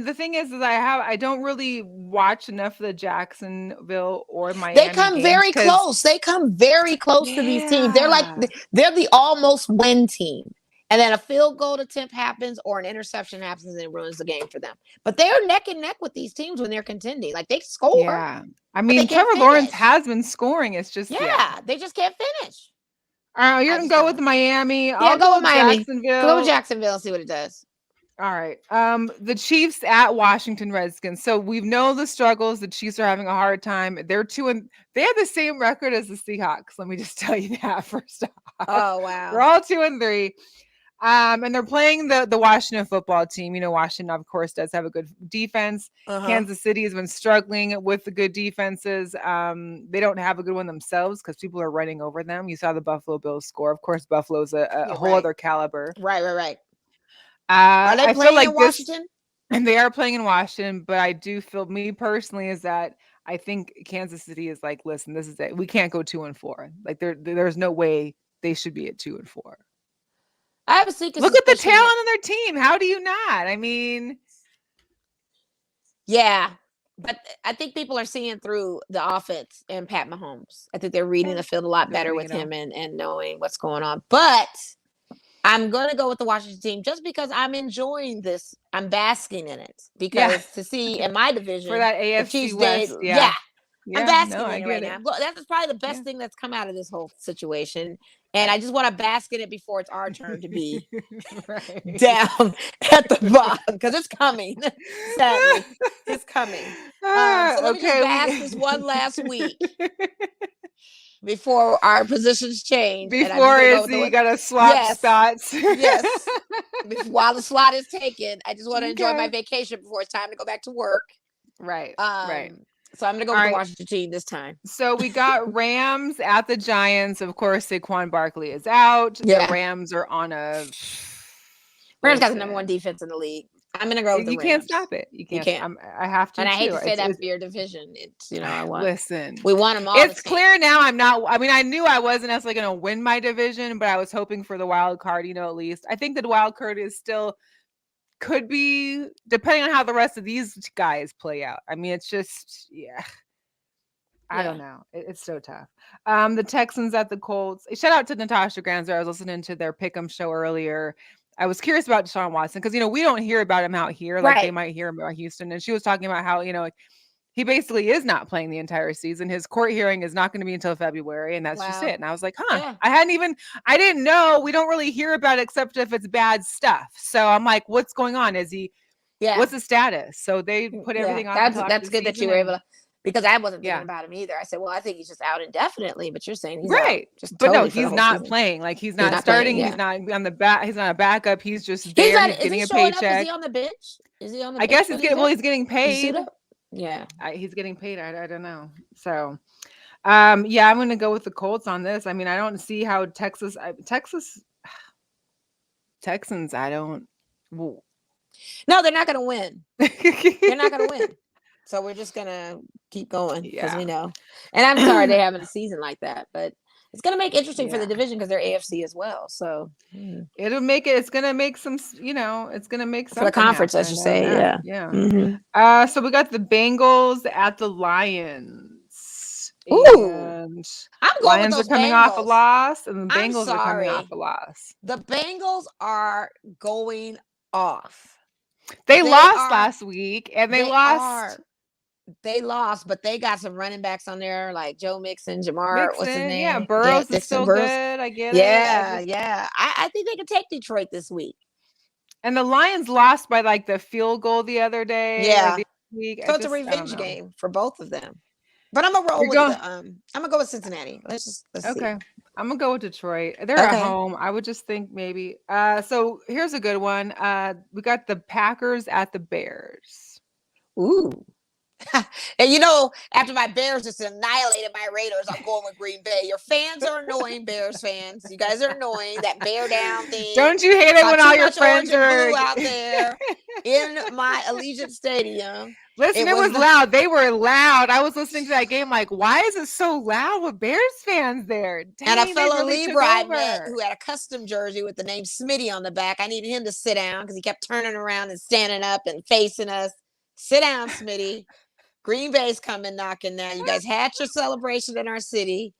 the thing is I don't really watch enough of the Jacksonville or Miami. They come very close. They come very close to these teams. They're the almost win team. And then a field goal attempt happens or an interception happens and it ruins the game for them. But they're neck and neck with these teams when they're contending. Like they score. Yeah. I mean, Trevor Lawrence has been scoring. It's just they just can't finish. You're gonna go with Miami. I'll go with Miami. Jacksonville. Go with Jacksonville and see what it does. All right. The Chiefs at Washington Redskins. So we know the struggles. The Chiefs are having a hard time. They're 2 they have the same record as the Seahawks. Let me just tell you that first off. Oh wow. They're all 2-3. And they're playing the Washington football team. Washington, of course, does have a good defense. Kansas City has been struggling with the good defenses. They don't have a good one themselves because people are running over them. You saw the Buffalo Bills score. Of course, Buffalo's a whole other caliber. Right. Are they playing in Washington? And they are playing in Washington, but I do feel, me personally, is that I think Kansas City is like, listen, this is it. We can't go 2-4. Like there's no way they should be at 2-4. I have a secret. Look at the talent on their team. How do you not? I mean, yeah. But I think people are seeing through the offense and Pat Mahomes. I think they're reading the field a lot better with him and knowing what's going on. But I'm going to go with the Washington team just because I'm enjoying this. I'm basking in it because to see in my division for that AFC West, I'm basking in it right now. That's probably the best thing that's come out of this whole situation. And I just want to bask in it before it's our turn to be down at the bottom because it's coming. Sadly, it's coming. So let me just bask this one last week before our positions change. Before you got to swap spots. Yes. While the slot is taken, I just want to enjoy my vacation before it's time to go back to work. Right. So I'm going to go with the Washington team this time. So we got Rams at the Giants. Of course, Saquon Barkley is out. The Rams are on a... Rams got the number 1 defense in the league. I'm going to go with the Rams. You can't stop it. You can't. I have to, and I hate to say that for your division. It's, I want... Listen. We want them all. It's clear now I'm not... I mean, I knew I wasn't necessarily going to win my division, but I was hoping for the wild card, at least. I think the wild card is still... could be, depending on how the rest of these guys play out. I mean, it's just, I don't know. It's so tough. The Texans at the Colts. Shout out to Natasha Granzer. I was listening to their Pick'em show earlier. I was curious about Deshaun Watson because, we don't hear about him out here. Like they might hear about Houston. And she was talking about how, he basically is not playing the entire season. His court hearing is not going to be until February, and that's just it. And I was like, I didn't know. We don't really hear about it except if it's bad stuff. So I'm like, what's going on? Is he, what's the status? So they put everything on. That's good that you were able to, because I wasn't thinking about him either. I said, well, I think he's just out indefinitely, but you're saying he's out just but totally no, he's not season. playing. Like he's not starting. He's not on the back. He's not a backup. He's just there. He's getting a paycheck. Is he on the bench? Is he on the I bench? guess he's getting paid. Yeah, he's getting paid. I don't know. So, I'm going to go with the Colts on this. I mean, I don't see how Texans. I don't. Well. No, they're not going to win. They're not going to win. So we're just going to keep going because we know. And I'm sorry they're having a season like that, but it's going to make interesting for the division because they're AFC as well. So it'll make it. It's going to make some. It's going to make some for the conference, I should say. Yeah. Mm-hmm. So we got the Bengals at the Lions. Ooh, and I'm going Lions with those are coming Bengals. off a loss, and the Bengals are coming off a loss. The Bengals are going off. They lost last week, and they lost. They lost, but they got some running backs on there like Joe Mixon, Jamar. What's his name? Yeah, Burrows is still good. I get it. Yeah. I think they can take Detroit this week. And the Lions lost by like the field goal the other day. Yeah. Week. So it's a revenge game for both of them. But I'm gonna roll with I'm gonna go with Cincinnati. Let's see. I'm gonna go with Detroit. They're at home. I would just think maybe. So here's a good one. We got the Packers at the Bears. Ooh. And after my Bears just annihilated my Raiders, I'm going with Green Bay. Your fans are annoying, Bears fans. You guys are annoying. That bear down thing. Don't you hate it when all your friends are out there in my Allegiant Stadium? Listen, it was loud. They were loud. I was listening to that game like, why is it so loud with Bears fans there? Dang, and a fellow Libra I met who had a custom jersey with the name Smitty on the back. I needed him to sit down because he kept turning around and standing up and facing us. Sit down, Smitty. Green Bay's coming knocking now. You guys had your celebration in our city.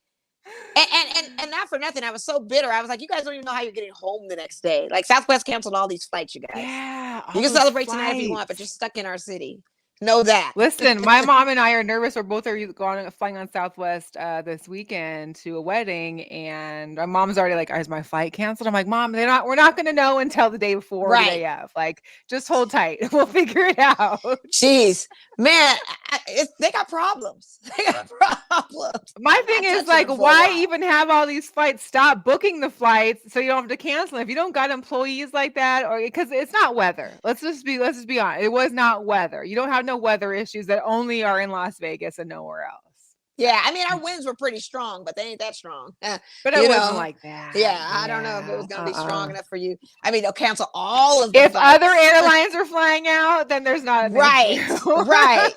And not for nothing, I was so bitter. I was like, you guys don't even know how you're getting home the next day. Like Southwest canceled all these flights, you guys. Yeah. You can celebrate tonight if you want, but you're stuck in our city. Know that. Listen, my mom and I are nervous. We're both flying on Southwest this weekend to a wedding, and my mom's already like, "Is my flight canceled?" I'm like, "Mom, we're not going to know until the day before, the day of. Like, just hold tight. We'll figure it out." Jeez, man, they got problems. My thing is like, why even have all these flights? Stop booking the flights so you don't have to cancel. If you don't got employees like that, or because it's not weather. Let's just be honest. It was not weather. You don't have no weather issues that only are in Las Vegas and nowhere else. Yeah, I mean, our winds were pretty strong, but they ain't that strong. But it wasn't like that. Yeah, I don't know if it was going to be strong enough for you. I mean, they'll cancel all of the If flights. other airlines are flying out, then there's not an issue. Right.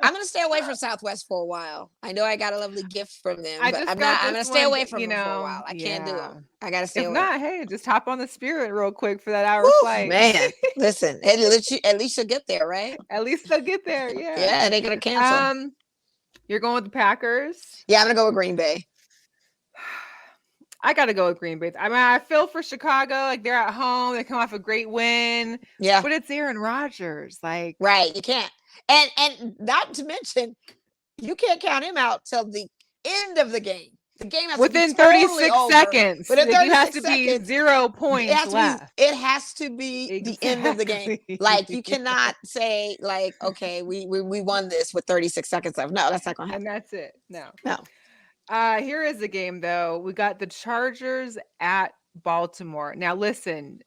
I'm gonna stay away from Southwest for a while. I know I got a lovely gift from them, I but just I'm got not. I'm this gonna stay one, away from you them for a know. while. I can't do Yeah. them. I gotta stay If away. not, hey, just hop on the Spirit real quick for that hour Whew, flight. man, listen. At least you'll get there, right? At least they'll get there. Yeah. Yeah, they gonna cancel. You're going with the Packers? Yeah, I'm gonna go with Green Bay. I got to go with Green Bay. I mean, I feel for Chicago. Like, they're at home. They come off a great win. Yeah, But it's Aaron Rodgers. Like, right. You can't. And not to mention, you can't count him out till the end of the game. The game has within to be totally 36 over. seconds. Within Like, you have 36 to be seconds, 0 points left. it has to be the end of the game. Exactly. Like, you cannot say, like, okay, we won this with 36 seconds left. No, that's not gonna happen. And that's it. No. No. Here is a game, though. We got the Chargers at Baltimore. Now, listen,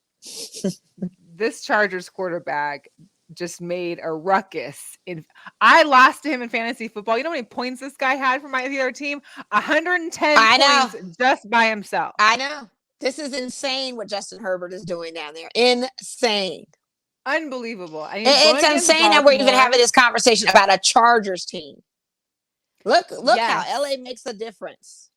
this Chargers quarterback just made a ruckus. I lost to him in fantasy football. You know how many points this guy had for my other team? 110 points just by himself. I know. This is insane what Justin Herbert is doing down there. Insane. Unbelievable. It's insane that we're even having this conversation about a Chargers team. Look Yes. how LA makes a difference.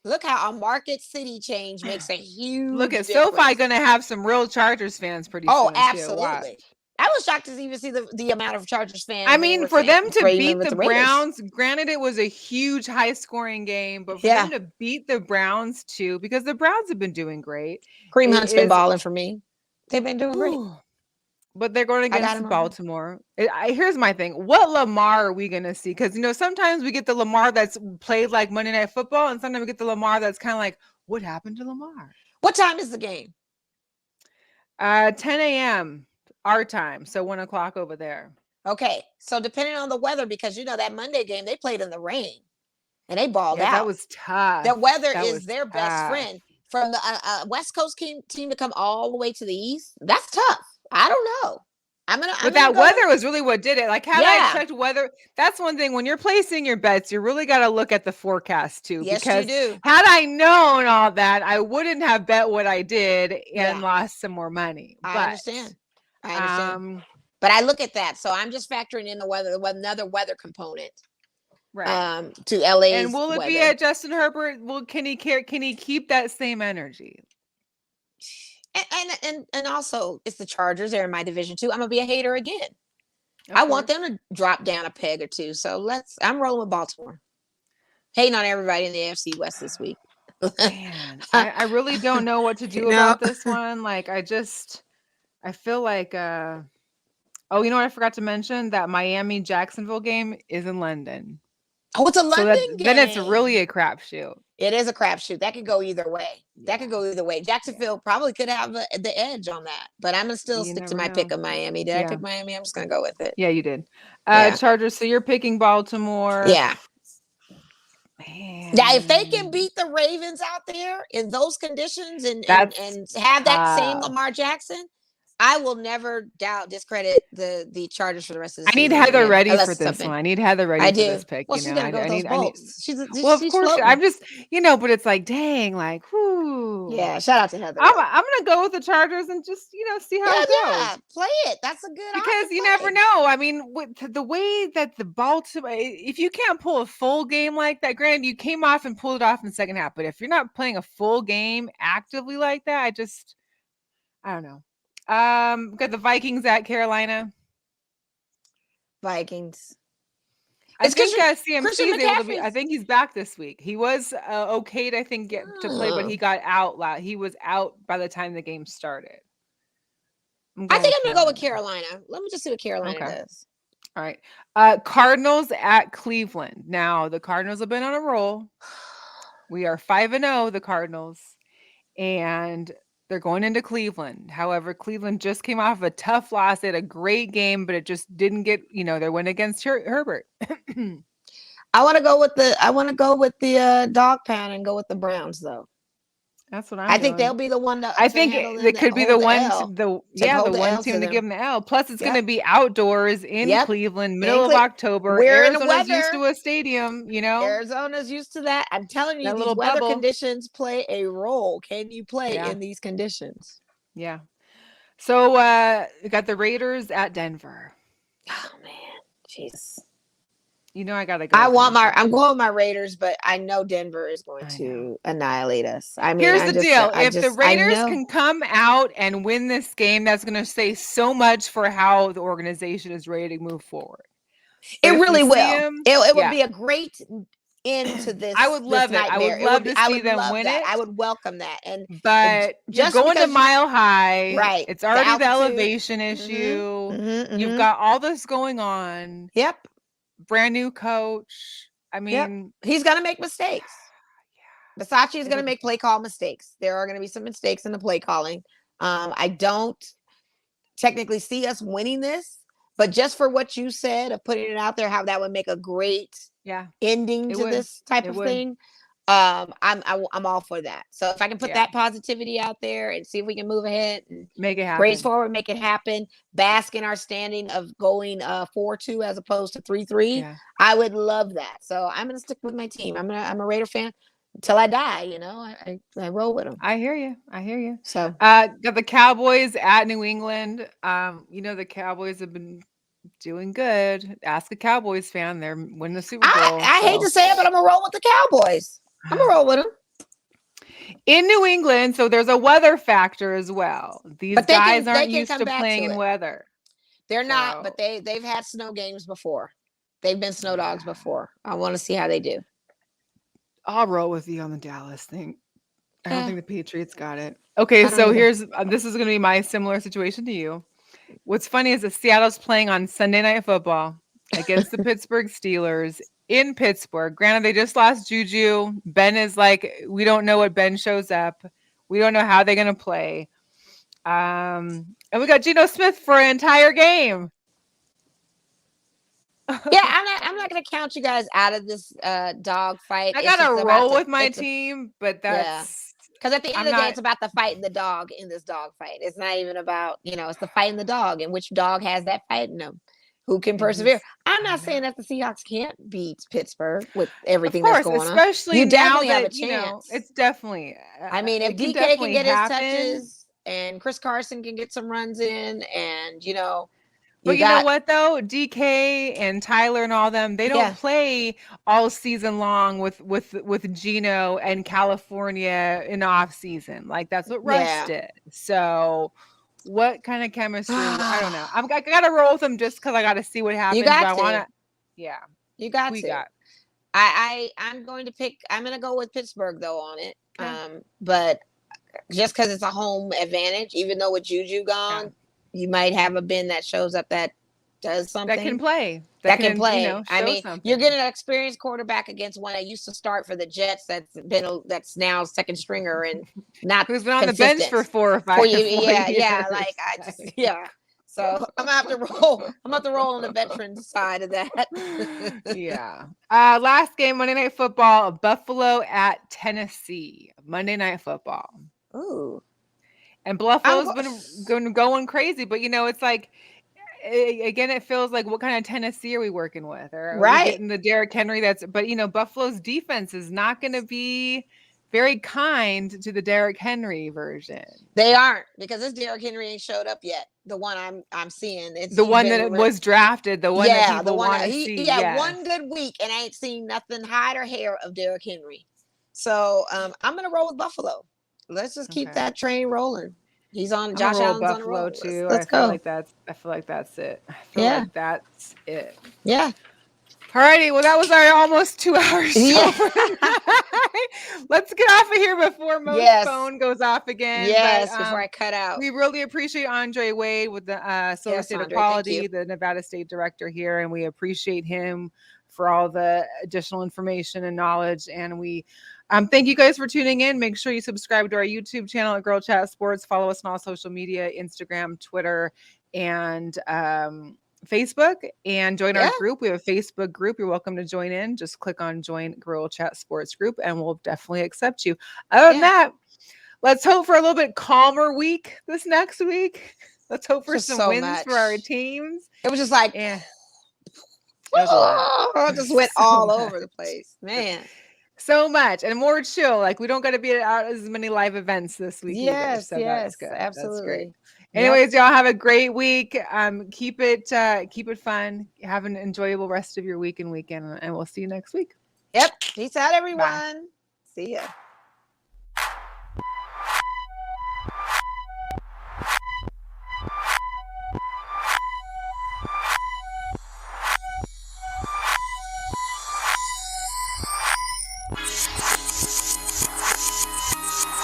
Look how a market city change makes a huge Look at difference. SoFi going to have some real Chargers fans pretty soon. Oh, absolutely. I was shocked to even see the amount of Chargers fans. I mean, for them to beat the Browns, granted it was a huge high-scoring game, but for them to beat the Browns too, because the Browns have been doing great. Kareem Hunt's been balling for me. They've been doing great. But they're going against Baltimore. Here's my thing. What Lamar are we going to see? Because, sometimes we get the Lamar that's played like Monday Night Football, and sometimes we get the Lamar that's kind of like, what happened to Lamar? What time is the game? 10 a.m. our time. So 1 o'clock over there. Okay. So depending on the weather, because, that Monday game, they played in the rain, and they balled out. That was tough. The weather is their best friend. From the West Coast team to come all the way to the East, that's tough. I don't know. But that weather was really what did it. Like, had I checked weather, that's one thing. When you're placing your bets, you really got to look at the forecast too. Yes, because you do. Had I known all that, I wouldn't have bet what I did and lost some more money. I understand. But I look at that, so I'm just factoring in the weather, another weather component. Right. To LA. And will it be at Justin Herbert? Can he keep that same energy? And also, it's the Chargers. They're in my division too. I'm gonna be a hater again. I want them to drop down a peg or two. So I'm rolling with Baltimore. Hating on everybody in the AFC West this week. Man, I really don't know what to do about this one. Like, I feel like you know what I forgot to mention? That Miami Jacksonville game is in London. Oh, it's a London game. Then it's really a crapshoot. It is a crapshoot. That could go either way. Jacksonville probably could have the edge on that, but I'm gonna still stick to my pick of Miami. Did I pick Miami? I'm just gonna go with it. Yeah, you did. Chargers. So you're picking Baltimore. Yeah. Man. Yeah, if they can beat the Ravens out there in those conditions and have that same Lamar Jackson, I will never discredit the Chargers for the rest of the season. I need Heather ready for this one. I need Heather ready for this pick. Well, she's gonna go with those Bolts. Well, of course. Floating. I'm just, but it's like, dang, like, whoo. Yeah, shout out to Heather. I'm gonna go with the Chargers and just, see how it goes. Yeah, play it. That's a good because you never know. I mean, with the way that the Baltimore, if you can't pull a full game like that, granted, you came off and pulled it off in the second half, but if you're not playing a full game actively like that, I don't know. Got the Vikings at Carolina. Vikings. I think CMC is able to be. I think he's back this week. He was okayed, I think, to play, but he got out. He was out by the time the game started. I think I'm gonna go with Carolina. Let me just see what Carolina does. All right. Cardinals at Cleveland. Now the Cardinals have been on a roll. We are 5-0, the Cardinals, and they're going into Cleveland. However, Cleveland just came off of a tough loss. They had a great game, but it just didn't get, they went against Herbert. I want to go with the dog pound and go with the Browns, though. That's what I think they'll be the one. I think it could be the one the one team to give them the L. Plus, it's going to be outdoors in Cleveland, middle of October. Arizona's used to a stadium, Arizona's used to that. I'm telling you, these weather conditions play a role. Can you play in these conditions? Yeah. So we got the Raiders at Denver. Oh man, jeez. I gotta go. I'm going with my Raiders, but I know Denver is going I know. to annihilate us. I mean, Here's the deal. If the I Raiders know. can come out and win this game, that's going to say so much for how the organization is ready to move forward. It But if we really see will. them, It would yeah, be a great end to I this would love it. I nightmare. would love to I see would them love win that. it. I would welcome that. And But you're just going to because Mile High. right, It's the already the altitude. elevation issue. Mm-hmm. You've got all this going on. Yep. Brand new coach. I mean, he's gonna make mistakes. Versace is it'll gonna be make play call mistakes. There are gonna be some mistakes in the play calling. I don't technically see us winning this, but just for what you said of putting it out there, how that would make a great ending it to would. this type It of would. thing. I'm all for that. So if I can put Yeah. that positivity out there and see if we can move ahead and Make it happen. graze forward, make it happen, bask in our standing of going 4-2 as opposed to 3-3. Yeah. I would love that. So I'm gonna stick with my team. I'm a Raider fan until I die. You know, I roll with them. I hear you. So got the Cowboys at New England. The Cowboys have been doing good. Ask a Cowboys fan. They're winning the Super Bowl. I hate to say it, but I'm gonna roll with the Cowboys. I'm gonna roll with them. In New England, so there's a weather factor as well. These guys aren't used to playing in weather. They're not, but they've had snow games before. They've been snow dogs before. I want to see how they do. I'll roll with you on the Dallas thing. I don't think the Patriots got it. Okay, so this is going to be my similar situation to you. What's funny is that Seattle's playing on Sunday Night Football against the Pittsburgh Steelers in Pittsburgh. Granted, they just lost Juju. Ben is like, we don't know what Ben shows up. We don't know how they're going to play. And we got Geno Smith for an entire game. I'm not going to count you guys out of this dog fight. I got to roll with my team, but that's because at the end of the day, it's about the fight and the dog in this dog fight. It's not even about, it's the fight and the dog and which dog has that fight in them. Who can persevere? I'm not saying that the Seahawks can't beat Pittsburgh with everything that's going on. Especially you now definitely have a chance. It's definitely. I mean, if DK can get his touches and Chris Carson can get some runs in, and But you know what though? DK and Tyler and all them, they don't play all season long with Geno and California in off season. Like that's what Rush did. So what kind of chemistry? I don't know. I gotta roll with them just because I gotta see what happens. You got to. You got to. I'm going to pick. I'm going to go with Pittsburgh though on it. Okay. But just because it's a home advantage, even though with Juju gone, you might have a Ben that shows up that does something. That can play. That can play. I mean, you're getting an experienced quarterback against one that used to start for the Jets. That's now second stringer and not who's been on the bench for 4 or 5 years. So I'm gonna have to roll. I'm gonna have to roll on the veteran side of that. Last game, Monday Night Football, Buffalo at Tennessee. Monday Night Football. Ooh. And Buffalo's been going crazy, but it's like again, it feels like what kind of Tennessee are we working with? Or are we getting the Derrick Henry but Buffalo's defense is not going to be very kind to the Derrick Henry version. They aren't, because this Derrick Henry ain't showed up yet. The one I'm seeing, it's the one that was drafted, the one that people want to see. He had one good week, and I ain't seen nothing hide or hair of Derrick Henry. So I'm gonna roll with Buffalo. Let's just keep that train rolling. He's on. Josh Allen's Buffalo on roll too. Let's go. I feel like that's it. I feel like that's it. Yeah. Alrighty, well, that was our almost 2 hours. Let's get off of here before Mo's phone goes off again. Before I cut out. We really appreciate André Wade with the Silver State Equality, the Nevada State Director here, and we appreciate him for all the additional information and knowledge. And we thank you guys for tuning in. Make sure you subscribe to our YouTube channel at Girl Chat Sports. Follow us on all social media, Instagram, Twitter, and Facebook, and join our group. We have a Facebook group. You're welcome to join in. Just click on join Girl Chat Sports group and we'll definitely accept you. Other than that, let's hope for a little bit calmer week this next week. Let's hope for some wins for our teams. It was just like, it just went all over the place, man. So much and more chill. Like we don't got to be out as many live events this week. Yes, either, so that's good. Absolutely. That's great. Anyways, y'all have a great week. Keep it fun. Have an enjoyable rest of your week and weekend, and we'll see you next week. Yep. Peace out, everyone. Bye. See ya.